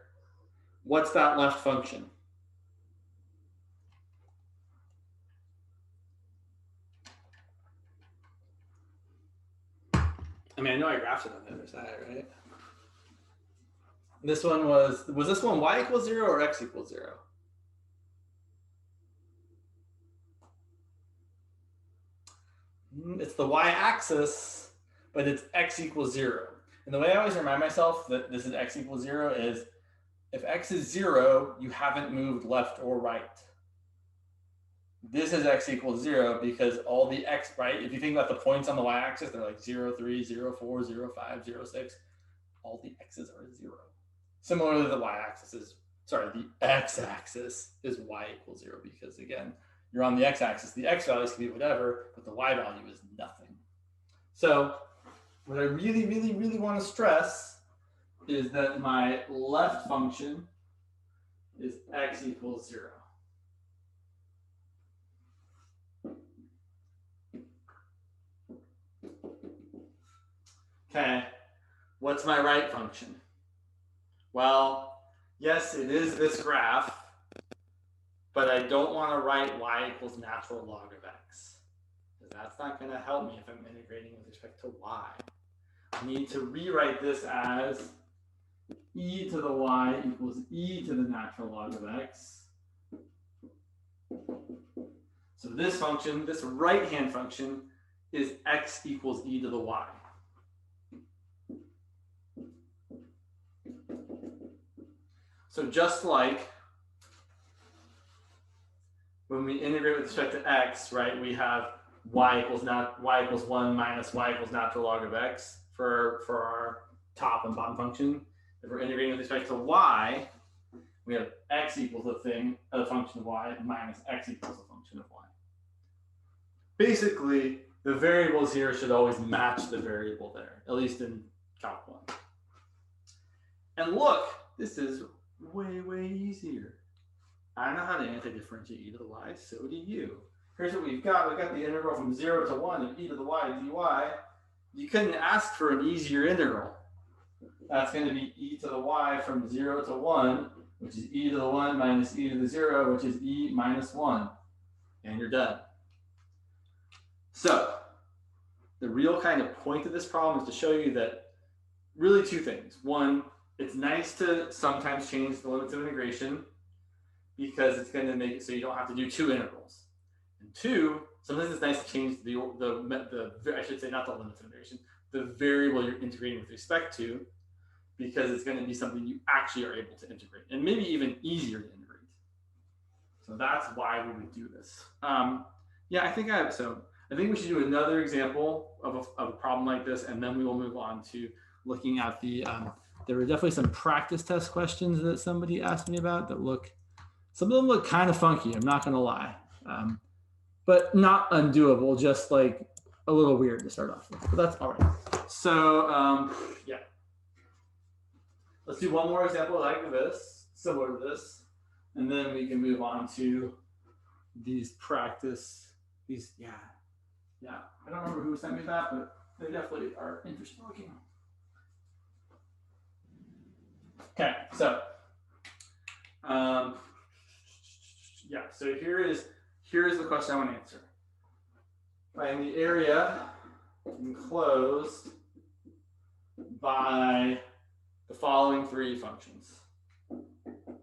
Speaker 1: what's that left function? I mean, I know I graphed it on the other side, right? This one was this one y equals 0 or x equals 0? It's the y-axis, but it's x equals 0. And the way I always remind myself that this is x equals 0 is if x is 0, you haven't moved left or right. This is x equals 0 because all the x, right? If you think about the points on the y-axis, they're like 0, 3, 0, 4, 0, 5, 0, 6. All the x's are 0. Similarly, the y-axis is, sorry, the x-axis is y equals 0 because, again, you're on the x-axis. The x values can be whatever, but the y value is nothing. So what I really, really, really want to stress is that my left function is x equals 0. Okay, what's my right function? Well, yes, it is this graph, but I don't want to write y equals natural log of x, because that's not going to help me if I'm integrating with respect to y. I need to rewrite this as e to the y equals e to the natural log of x. So this function, this right-hand function, is x equals e to the y. So just like when we integrate with respect to x, right, we have y equals 1 minus y equals natural log of x for our top and bottom function. If we're integrating with respect to y, we have x equals a function of y minus x equals a function of y. Basically, the variables here should always match the variable there, at least in Calc 1. And look, this is way, way easier. I know how to anti-differentiate e to the y, so do you. Here's what we've got. We've got the integral from 0 to 1 of e to the y dy. You couldn't ask for an easier integral. That's going to be e to the y from 0 to 1, which is e to the 1 minus e to the 0, which is e minus 1. And you're done. So the real kind of point of this problem is to show you that really two things. One, it's nice to sometimes change the limits of integration because it's going to make it so you don't have to do two integrals. And two, sometimes it's nice to change I should say not the limits of integration, the variable you're integrating with respect to, because it's going to be something you actually are able to integrate, and maybe even easier to integrate. So that's why we would do this. Yeah, I think we should do another example of a problem like this, and then we will move on to looking at the. There were definitely some practice test questions that somebody asked me about that some of them look kind of funky. I'm not going to lie, but not undoable. Just like a little weird to start off with, but that's all right. So yeah. Let's do one more example like this, similar to this, and then we can move on to these yeah. I don't remember who sent me that, but they definitely are interesting looking. Okay, so yeah, so here's the question I want to answer. Find the area enclosed by the following three functions.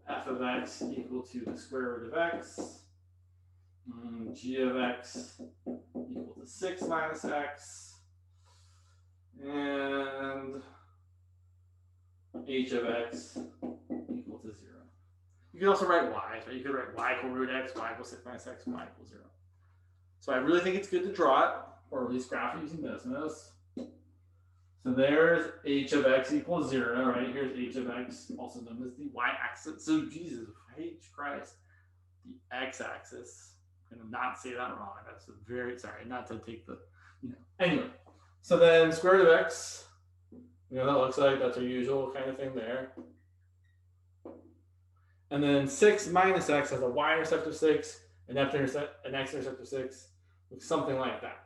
Speaker 1: F of x equal to the square root of x, g of x equal to 6 minus x, and h of x equal to 0. You can also write y. So you could write y equal root x, y equals 6 minus x, y equals 0. So I really think it's good to draw it, or at least graph it using Desmos. So there's h of x equals 0, right? Here's h of x, also known as the y-axis. So Jesus, H Christ, the x-axis. I'm going to not say that wrong. That's sorry, not to take the, Anyway, so then square root of x, that looks like that's our usual kind of thing there. And then 6 minus x has a y-intercept of 6, an x-intercept of 6, something like that.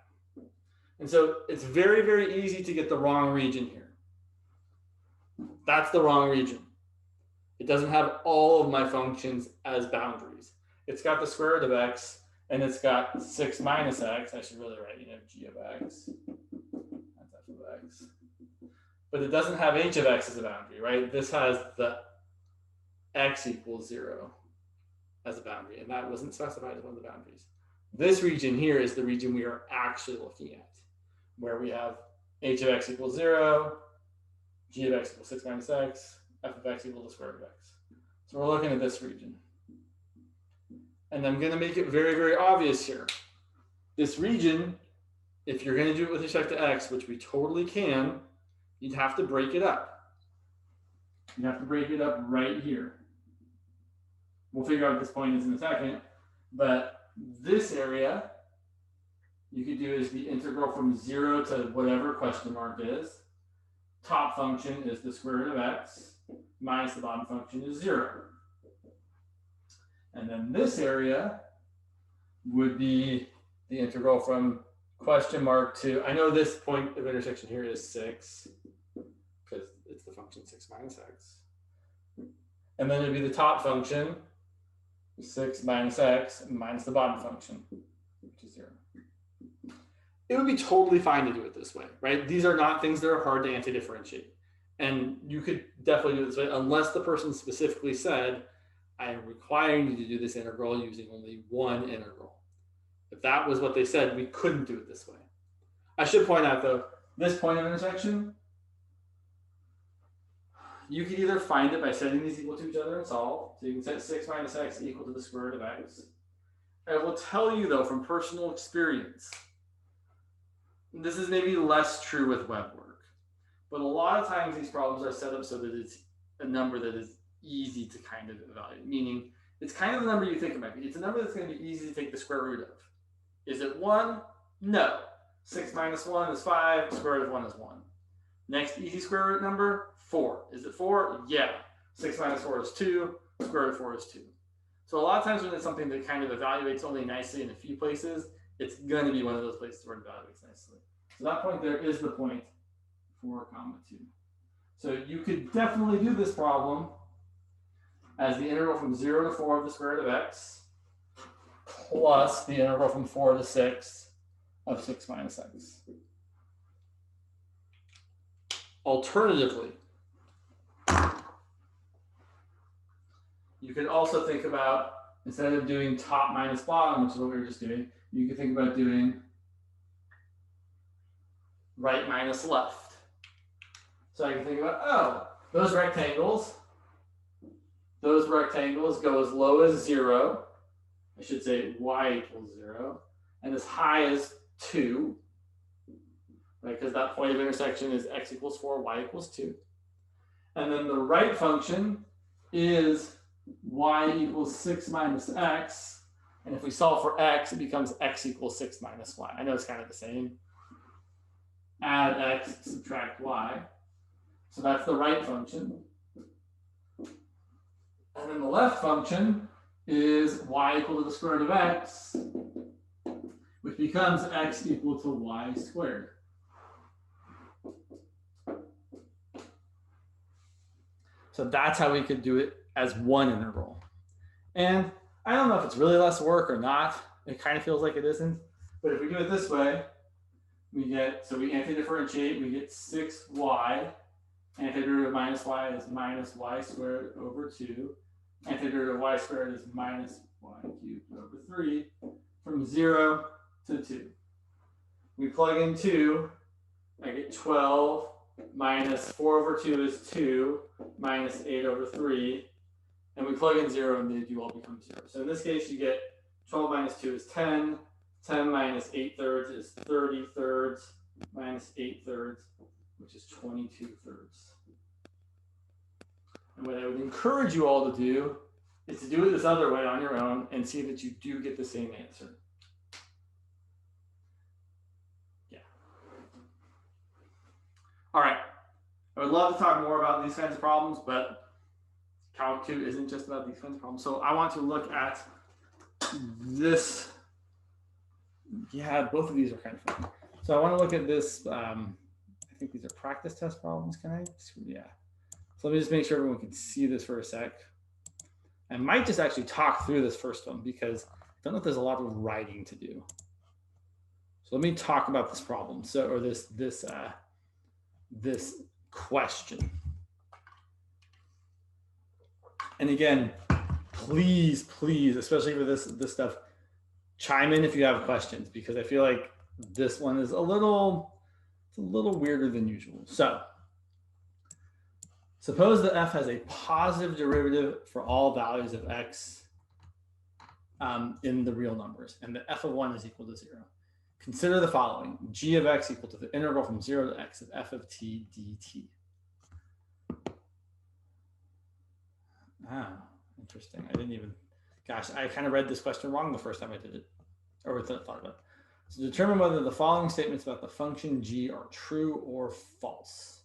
Speaker 1: And so it's very, very easy to get the wrong region here. That's the wrong region. It doesn't have all of my functions as boundaries. It's got the square root of x, and it's got 6 minus x. I should really write, g of x. That's f of x. but it doesn't have h of x as a boundary, right? This has the x equals 0 as a boundary, and that wasn't specified as one of the boundaries. This region here is the region we are actually looking at, where we have h of x equals 0, g of x equals 6 minus x, f of x equals the square root of x. So we're looking at this region. And I'm going to make it very, very obvious here. This region, if you're going to do it with respect to x, which we totally can, you'd have to break it up. You'd have to break it up right here. We'll figure out what this point is in a second. But this area, you could do is the integral from 0 to whatever question mark is. Top function is the square root of x, minus the bottom function is 0. And then this area would be the integral from question mark to, I know this point of intersection here is 6, because it's the function 6 minus x. And then it'd be the top function, 6 minus x, minus the bottom function, which is 0. It would be totally fine to do it this way, right? These are not things that are hard to anti-differentiate. And you could definitely do it this way, unless the person specifically said, I am requiring you to do this integral using only one integral. If that was what they said, we couldn't do it this way. I should point out though, this point of intersection, you could either find it by setting these equal to each other and solve. So you can set 6 minus x equal to the square root of x. I will tell you though, from personal experience, this is maybe less true with web work, but a lot of times these problems are set up so that it's a number that is easy to kind of evaluate, meaning it's kind of the number you think it might be. It's a number that's going to be easy to take the square root of. Is it 1? No. 6 minus 1 is 5, square root of 1 is 1. Next easy square root number, 4. Is it 4? Yeah. 6 minus 4 is 2, square root of 4 is 2. So a lot of times when it's something that kind of evaluates only nicely in a few places, it's going to be one of those places where it evaluates nicely. So that point there is the point 4, 2. So you could definitely do this problem as the integral from 0 to 4 of the square root of x plus the integral from 4 to 6 of 6 minus x. Alternatively, you could also think about, instead of doing top minus bottom, which is what we were just doing, you could think about doing right minus left. So I can think about, oh, those rectangles go as low as 0. I should say y equals 0, and as high as 2, right? Because that point of intersection is x equals 4, y equals 2. And then the right function is y equals 6 minus x. And if we solve for x, it becomes x equals 6 minus y. I know it's kind of the same. Add x, subtract y. So that's the right function. And then the left function is y equal to the square root of x, which becomes x equal to y squared. So that's how we could do it as one integral. And I don't know if it's really less work or not. It kind of feels like it isn't. But if we do it this way, we get, so we anti-differentiate, we get 6y. Antiderivative of minus y is minus y squared over 2. Antiderivative of y squared is minus y cubed over 3 from 0 to 2. We plug in 2, I get 12 minus 4 over 2 is 2 minus 8 over 3. And we plug in 0 and they do all become 0. So in this case, you get 12 minus 2 is 10. 10 minus 8 thirds is 30 thirds minus 8 thirds, which is 22 thirds. And what I would encourage you all to do is to do it this other way on your own and see that you do get the same answer. Yeah. All right. I would love to talk more about these kinds of problems, but Calc 2 isn't just about these kinds of problems. So I want to look at this. Yeah, both of these are kind of fun. So I want to look at this. I think these are practice test problems. Can I? Yeah. So let me just make sure everyone can see this for a sec. I might just actually talk through this first one because I don't know if there's a lot of writing to do. So let me talk about this problem. So, or this question. And again, please, especially for this stuff, chime in if you have questions, because I feel like this one is a little weirder than usual. So suppose that f has a positive derivative for all values of x in the real numbers, and that f of 1 is equal to 0. Consider the following: g of x equal to the integral from 0 to x of f of t dt. Ah, interesting. I didn't even, gosh, I kind of read this question wrong the first time I did it, or thought about it. So determine whether the following statements about the function g are true or false,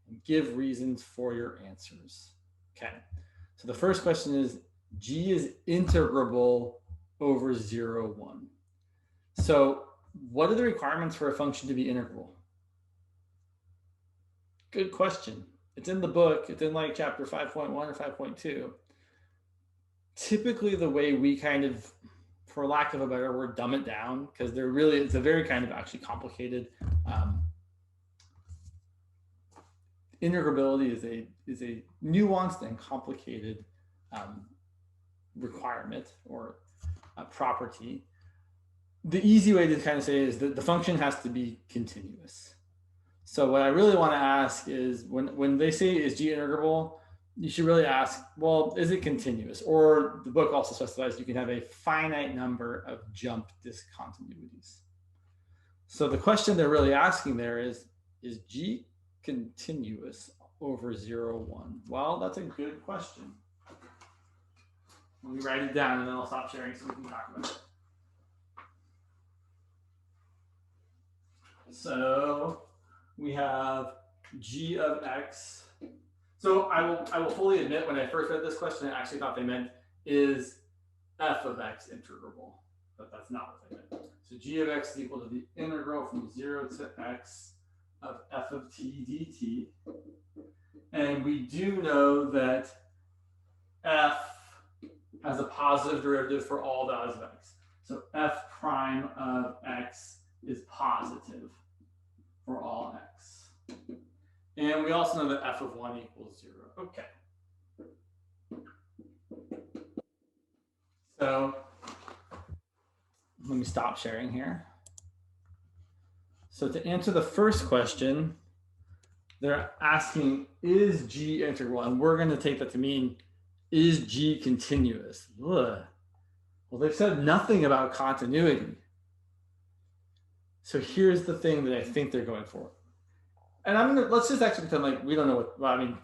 Speaker 1: and give reasons for your answers. Okay, so the first question is, g is integrable over 0, 1. So what are the requirements for a function to be integrable? Good question. It's in the book. It's in like chapter 5.1 or 5.2. Typically the way we kind of, for lack of a better word, dumb it down, because it's a very kind of actually complicated, integrability is a nuanced and complicated requirement or a property. The easy way to kind of say is that the function has to be continuous. So what I really want to ask is, when they say is g integrable, you should really ask, well, is it continuous? Or the book also specifies you can have a finite number of jump discontinuities. So the question they're really asking there is g continuous over 0, 1? Well, that's a good question. Let me write it down and then I'll stop sharing so we can talk about it. So we have g of x. So I will fully admit, when I first read this question, I actually thought they meant is f of x integrable, but that's not what they meant. So g of x is equal to the integral from 0 to x of f of t dt. And we do know that f has a positive derivative for all values of x. So f prime of x is positive for all x. And we also know that f of 1 equals 0. Okay. So let me stop sharing here. So to answer the first question, they're asking, is g integral? And we're going to take that to mean, is g continuous? Ugh. Well, they've said nothing about continuity. So here's the thing that I think they're going for. And let's just actually pretend like we don't know what, well, I mean,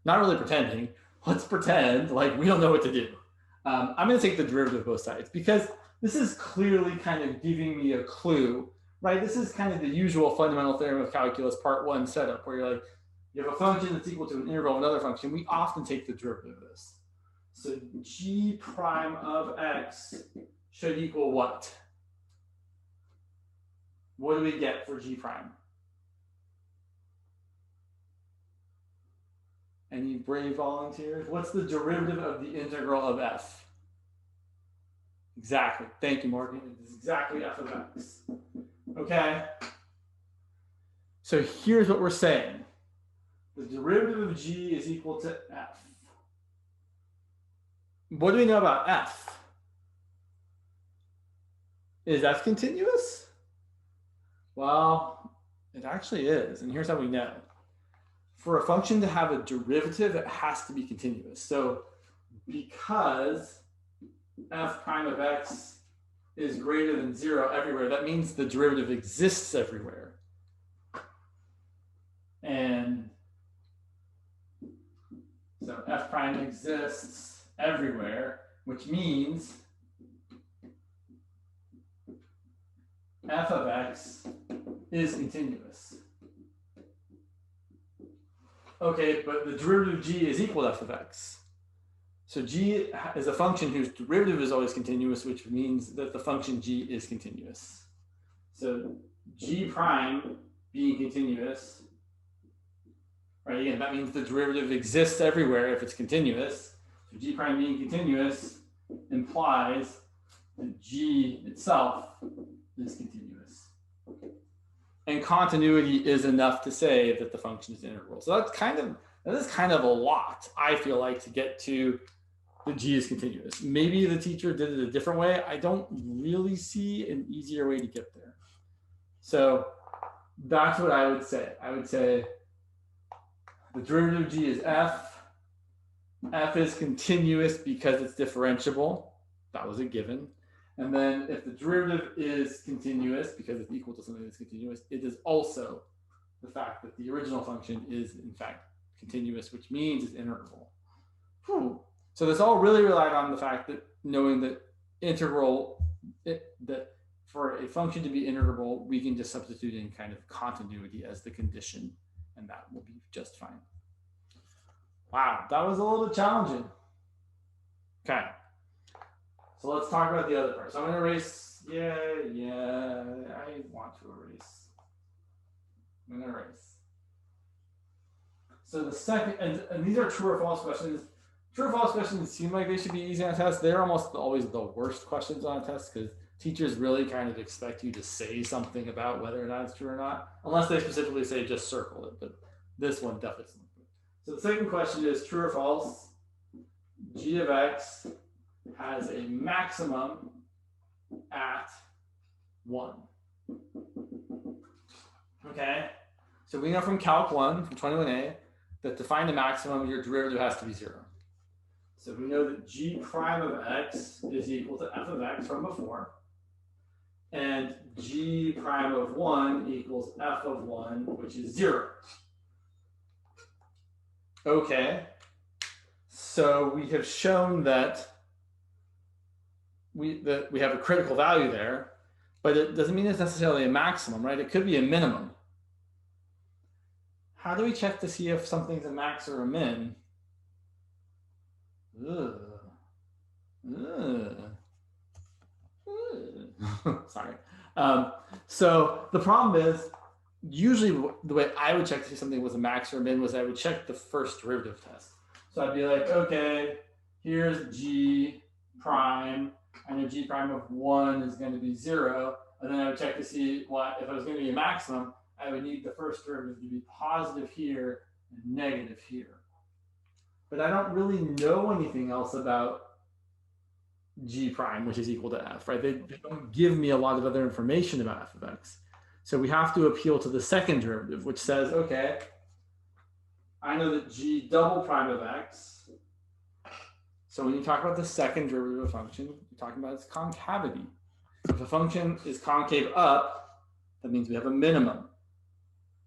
Speaker 1: not really pretending. Let's pretend like we don't know what to do. I'm going to take the derivative of both sides, because this is clearly kind of giving me a clue, right? This is kind of the usual fundamental theorem of calculus part 1 setup, where you're like, you have a function that's equal to an integral of another function. We often take the derivative of this. So g prime of x should equal what? What do we get for g prime? Any brave volunteers? What's the derivative of the integral of f? Exactly. Thank you, Morgan. It's exactly f of x. Okay. So here's what we're saying. The derivative of g is equal to f. What do we know about f? Is f continuous? Well, it actually is. And here's how we know. For a function to have a derivative, it has to be continuous. So because f prime of x is greater than 0 everywhere, that means the derivative exists everywhere. And so f prime exists everywhere, which means f of x is continuous. Okay, but the derivative of g is equal to f of x. So g is a function whose derivative is always continuous, which means that the function g is continuous. So g prime being continuous, right? Again, that means the derivative exists everywhere if it's continuous. So g prime being continuous implies that g itself is continuous. And continuity is enough to say that the function is integral. So that is kind of a lot, I feel like, to get to the G is continuous. Maybe the teacher did it a different way. I don't really see an easier way to get there. So that's what I would say. I would say the derivative of G is F. F is continuous because it's differentiable. That was a given. And then if the derivative is continuous because it's equal to something that's continuous, it is also the fact that the original function is in fact continuous, which means it's integrable. Whew. So this all really relied on the fact that knowing that that for a function to be integrable, we can just substitute in kind of continuity as the condition, and that will be just fine. Wow, that was a little challenging. Okay. So let's talk about the other part. So I'm going to erase. Yeah, I want to erase. I'm going to erase. So the second, and these are true or false questions. True or false questions seem like they should be easy on a test. They're almost always the worst questions on a test because teachers really kind of expect you to say something about whether or not it's true or not, unless they specifically say just circle it. But this one definitely. So the second question is true or false. G of x has a maximum at 1. Okay, so we know from Calc 1, from 21A, that to find a maximum, your derivative has to be 0. So we know that G prime of x is equal to f of x from before, and G prime of 1 equals f of 1, which is 0. Okay, so we have shown that we have a critical value there, but it doesn't mean it's necessarily a maximum, right? It could be a minimum. How do we check to see if something's a max or a min? Sorry. So the problem is, usually the way I would check to see something was a max or a min was I would check the first derivative test. So I'd be like, okay, here's G prime. I know G prime of 1 is going to be 0. And then I would check to see what, if it was going to be a maximum, I would need the first derivative to be positive here and negative here. But I don't really know anything else about G prime, which is equal to f, right? They don't give me a lot of other information about f of x. So we have to appeal to the second derivative, which says, okay, I know that G double prime of x. So when you talk about the second derivative of a function, you're talking about its concavity. If a function is concave up, that means we have a minimum.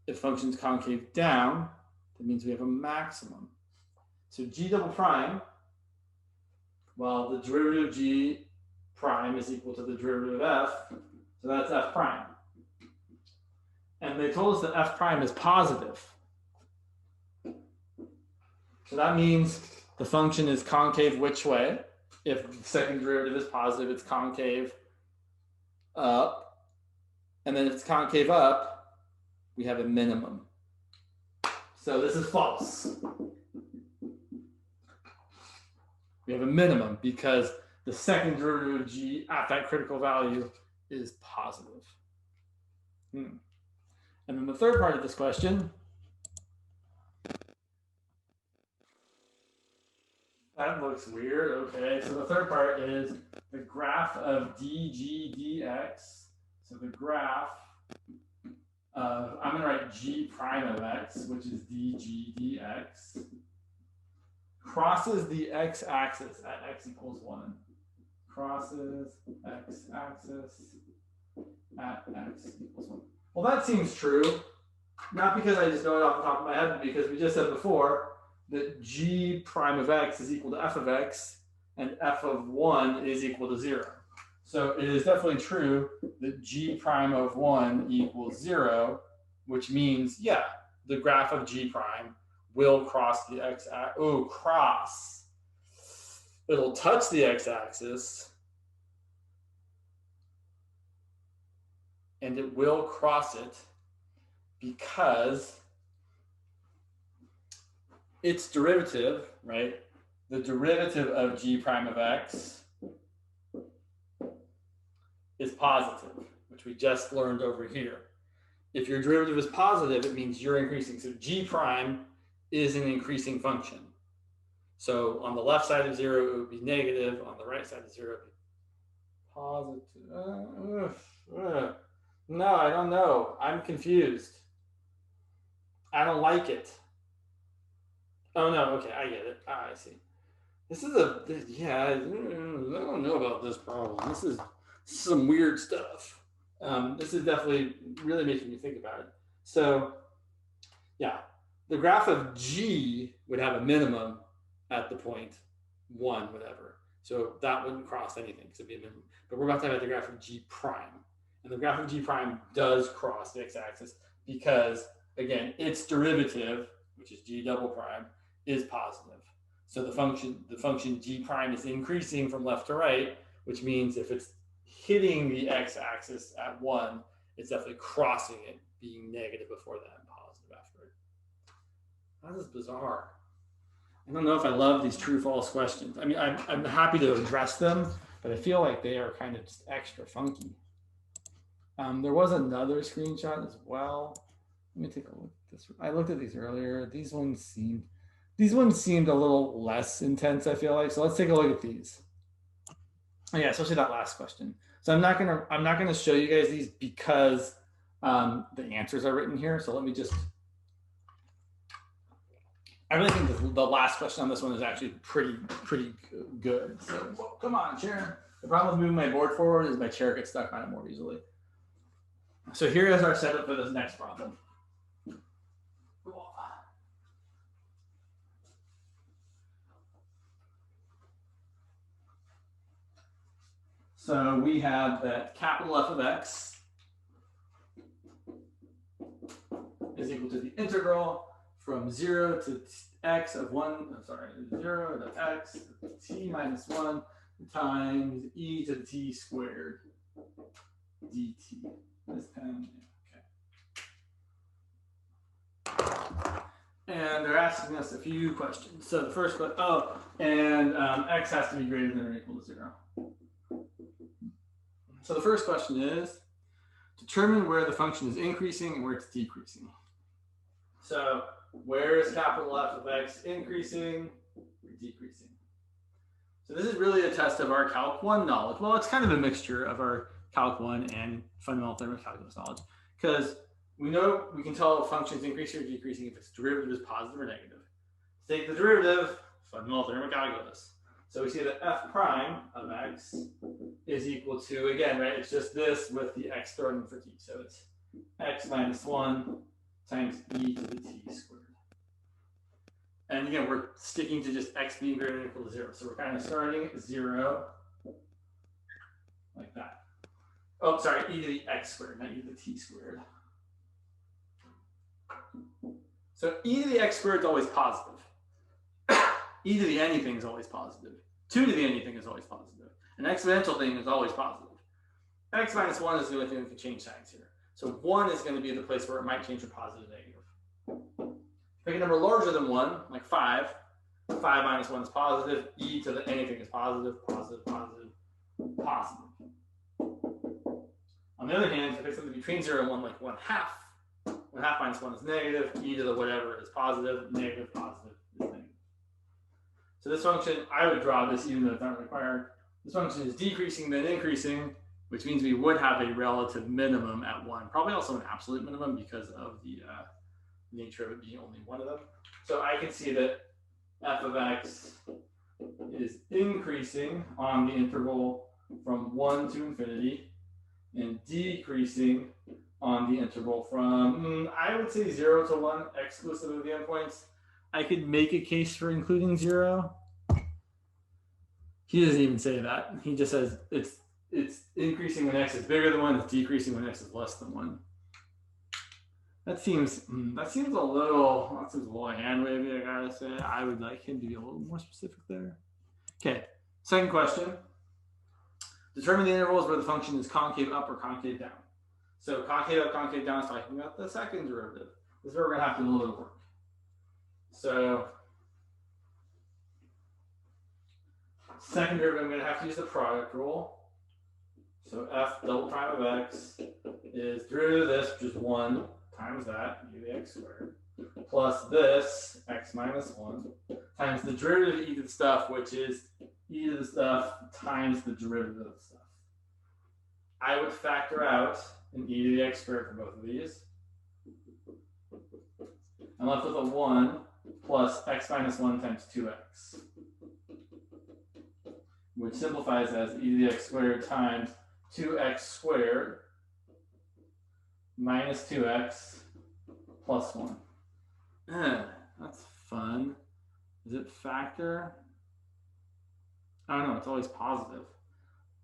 Speaker 1: If a function is concave down, that means we have a maximum. So G double prime, well, the derivative of G prime is equal to the derivative of f, so that's f prime. And they told us that f prime is positive. So that means the function is concave which way? If the second derivative is positive, it's concave up. And then if it's concave up, we have a minimum. So this is false. We have a minimum because the second derivative of G at that critical value is positive. And then the third part of this question, that looks weird. Okay, so the third part is the graph of dg dx. So the graph of, I'm going to write G prime of x, which is dg dx, crosses the x-axis at x equals 1. Crosses x-axis at x equals 1. Well, that seems true, not because I just know it off the top of my head, but because we just said before that G prime of x is equal to f of x, and f of 1 is equal to 0. So it is definitely true that G prime of 1 equals 0, which means, yeah, the graph of G prime will cross the x-axis. Oh, cross. It'll touch the x-axis, and it will cross it because its derivative, right? The derivative of G prime of x is positive, which we just learned over here.
Speaker 2: If your derivative is positive, it means you're increasing. So g prime is an increasing function. So on the left side of 0, it would be negative. On the right side of 0, it would be positive. No, I don't know. I'm confused. I don't like it. Oh, no. Okay, I get it. I see. This is yeah, I don't know about this problem. This is some weird stuff. This is definitely really making me think about it. So, yeah, the graph of G would have a minimum at the point 1, whatever. So that wouldn't cross anything because it'd be a minimum. But we're about to have the graph of G prime. And the graph of G prime does cross the x-axis because, again, its derivative, which is G double prime, is positive. So the function G prime is increasing from left to right, which means if it's hitting the x-axis at 1, it's definitely crossing it, being negative before that and positive after it. That is bizarre. I don't know if I love these true-false questions. I mean, I'm happy to address them, but I feel like they are kind of just extra funky. There was another screenshot as well. Let me take a look at this. I looked at these earlier. These ones seemed a little less intense, I feel like. So let's take a look at these. Oh, yeah, especially that last question. So I'm not gonna show you guys these because the answers are written here. So let me just. I really think the last question on this one is actually pretty good. So whoa, come on, Sharon. The problem with moving my board forward is my chair gets stuck on it more easily. So here is our setup for this next problem. So we have that capital F of x is equal to the integral from 0 to x of 0 to x of t minus 1 times e to the t squared dt. This pen, okay. And they're asking us a few questions. So the first question, x has to be greater than or equal to 0. So the first question is, determine where the function is increasing and where it's decreasing. So where is capital F of x increasing or decreasing? So this is really a test of our Calc 1 knowledge. Well, it's kind of a mixture of our Calc 1 and fundamental thermocalculus knowledge, because we know we can tell a function is increasing or decreasing if its derivative is positive or negative. To take the derivative, fundamental thermocalculus. So we see that f prime of x is equal to, again, right, it's just this with the x thrown in for t. So it's x minus 1 times e to the t squared. And again, we're sticking to just x being greater than or equal to 0. So we're kind of starting at 0, like that. Oh, sorry, e to the x squared, not e to the t squared. So e to the x squared is always positive. E to the anything is always positive. 2 to the anything is always positive. An exponential thing is always positive. X minus 1 is the only thing that can change signs here. So 1 is going to be the place where it might change from positive to negative. Pick a number larger than 1, like 5. 5 minus 1 is positive. E to the anything is positive, positive, positive, positive. On the other hand, if I pick something between 0 and 1, like 1/2, 1/2 minus 1 is negative. E to the whatever is positive. Negative, positive is negative. So this function, I would draw this even though it's not required. This function is decreasing then increasing, which means we would have a relative minimum at 1. Probably also an absolute minimum because of the nature of it being only one of them. So I can see that f of x is increasing on the interval from 1 to infinity and decreasing on the interval from, I would say 0 to 1, exclusive of the endpoints. I could make a case for including 0. He doesn't even say that. He just says it's increasing when x is bigger than 1, it's decreasing when x is less than 1. That seems a little hand wavy, I gotta say. I would like him to be a little more specific there. Okay, second question. Determine the intervals where the function is concave up or concave down. So concave up, concave down is talking about the second derivative. This is where we're gonna have to do a little bit of work. So second derivative, I'm gonna have to use the product rule.
Speaker 1: So f double prime of x is derivative of this, which is 1 times that, e to the x squared, plus this, x minus 1, times the derivative of e to the stuff, which is e to the stuff times the derivative of the stuff. I would factor out an e to the x squared for both of these. I'm left with a 1 plus x minus 1 times 2x, which simplifies as e to the x squared times 2x squared minus 2x plus 1. That's fun. Is it factor? I don't know, it's always positive.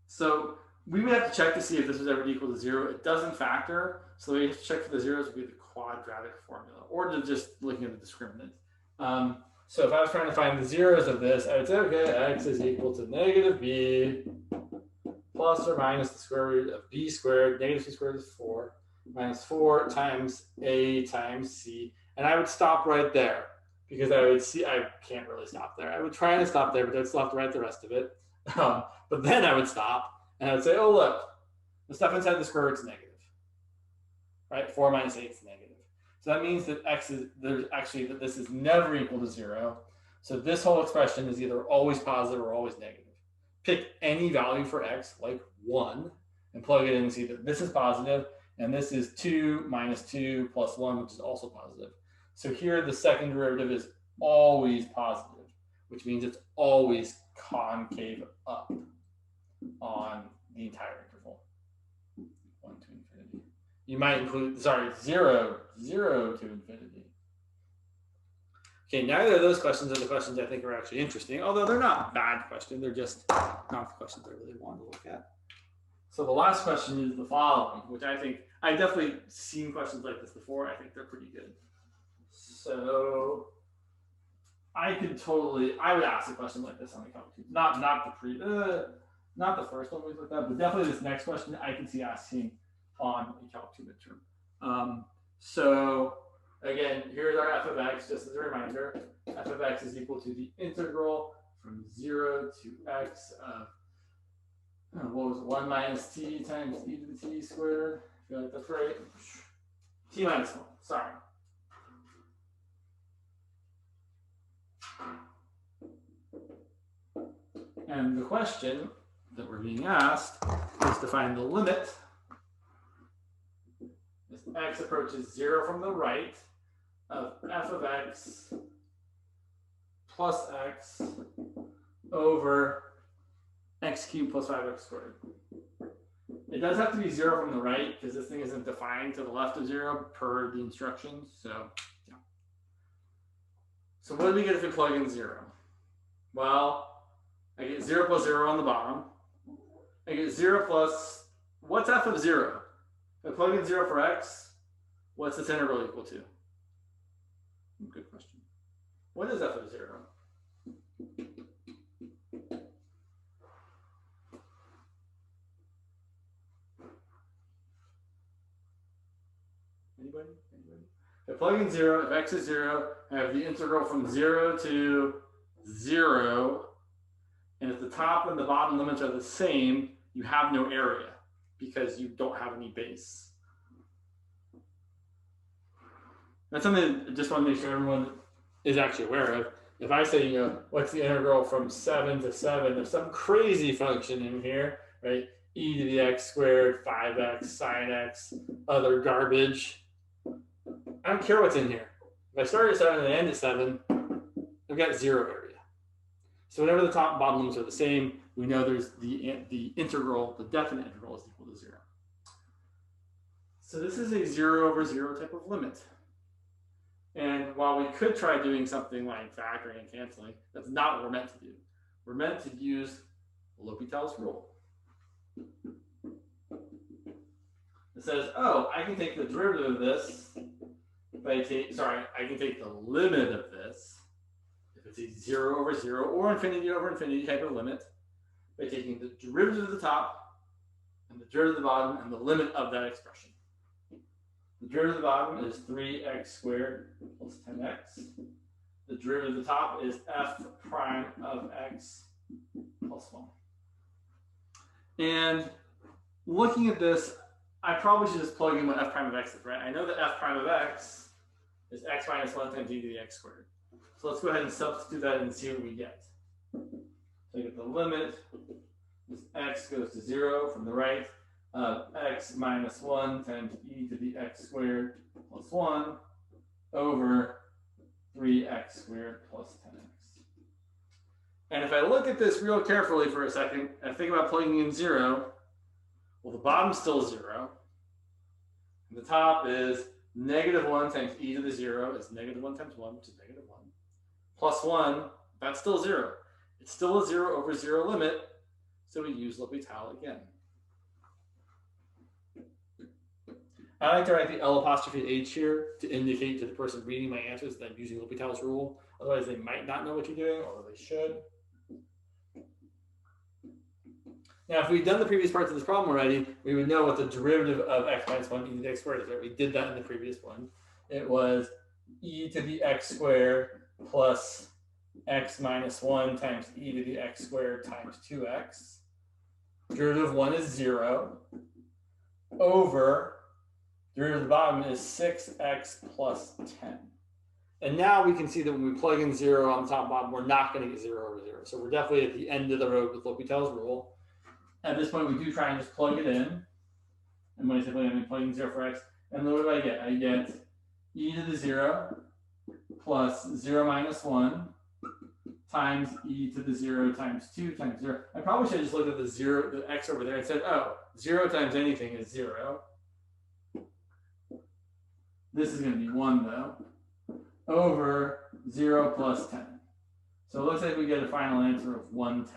Speaker 1: So we would have to check to see if this was ever equal to 0. It doesn't factor, so we have to check for the zeros would be the quadratic formula, or just looking at the discriminant. So if I was trying to find the zeros of this, I would say, okay, x is equal to negative b plus or minus the square root of b squared. Negative c squared is 4, minus 4 times a times c. And I would stop right there because I would see, I can't really stop there. I would try to stop there, but I'd still have to write the rest of it. But then I would stop and I would say, oh, look, the stuff inside the square root is negative, right? 4 minus 8 is negative. So that means that that this is never equal to 0. So this whole expression is either always positive or always negative. Pick any value for x, like 1, and plug it in and see that this is positive, and this is 2 minus 2 plus 1, which is also positive. So here the second derivative is always positive, which means it's always concave up on the entire interval. 1 to infinity. You might include, 0 to infinity. Okay, neither of those questions are the questions I think are actually interesting, although they're not bad questions. They're just not the questions I really want to look at. So the last question is the following, which I think, I've definitely seen questions like this before. I think they're pretty good. So I would ask a question like this on the calc 2. Not the first one we looked at, but definitely this next question I can see asking on a calc 2 midterm. So again, here's our f of x, just as a reminder. F of x is equal to the integral from 0 to x of, what was it, 1 minus t times e to the t squared. I feel like that's right. T minus 1, sorry. And the question that we're being asked is to find the limit as x approaches 0 from the right of f of x plus x over x cubed plus 5x squared. It does have to be 0 from the right because this thing isn't defined to the left of 0 per the instructions. So, yeah. So what do we get if we plug in 0? Well, I get 0 plus 0 on the bottom. I get 0 plus, what's f of 0? If I plug in 0 for x, what's this integral equal to? Good question. What is f of 0? Anybody? If I plug in 0, if x is 0, I have the integral from 0 to 0. And if the top and the bottom limits are the same, you have no area because you don't have any base. That's something I just want to make sure everyone is actually aware of. If I say, what's the integral from 7 to 7, there's some crazy function in here, right? E to the x squared, 5x, sine x, other garbage. I don't care what's in here. If I start at 7 and end at 7, I've got 0 area. So whenever the top and bottom limits are the same, we know there's the integral, the definite integral is equal to 0. So this is a 0 over 0 type of limit. And while we could try doing something like factoring and canceling, that's not what we're meant to do. We're meant to use L'Hopital's rule. It says, oh, I can take the derivative of this. I can take the limit of this. If it's a 0 over 0 or infinity over infinity type of limit, by taking the derivative of the top and the derivative of the bottom and the limit of that expression. The derivative of the bottom is 3x squared plus 10x. The derivative of the top is f prime of x plus 1. And looking at this, I probably should just plug in what f prime of x is, right? I know that f prime of x is x minus 1 times e to the x squared. So let's go ahead and substitute that and see what we get. So you get the limit as x goes to 0 from the right of x minus 1 times e to the x squared plus 1 over 3x squared plus 10x. And if I look at this real carefully for a second, and I think about plugging in 0, well, the bottom's still 0. And the top is negative 1 times e to the 0 is negative 1 times 1, which is negative 1. Plus 1, that's still 0. It's still a 0 over 0 limit, so we use L'Hopital again. I like to write the L'H here to indicate to the person reading my answers that I'm using L'Hopital's rule. Otherwise, they might not know what you're doing, although they should. Now, if we'd done the previous parts of this problem already, we would know what the derivative of x minus 1 e to the x squared is, right? We did that in the previous one. It was e to the x squared plus x minus 1 times e to the x squared times 2x. Derivative of 1 is 0 over derivative of the bottom is 6x plus 10. And now we can see that when we plug in 0 on the top and bottom, we're not going to get 0 over 0. So we're definitely at the end of the road with L'Hopital's rule. At this point, we do try and just plug it in. And when I say plug it in, I'm plugging 0 for x. And then what do I get? I get e to the 0 plus 0 minus 1 times e to the 0 times 2 times 0. I probably should have just looked at the x over there and said, oh, 0 times anything is 0. This is going to be 1, though, over 0 plus 10. So it looks like we get a final answer of 1/10.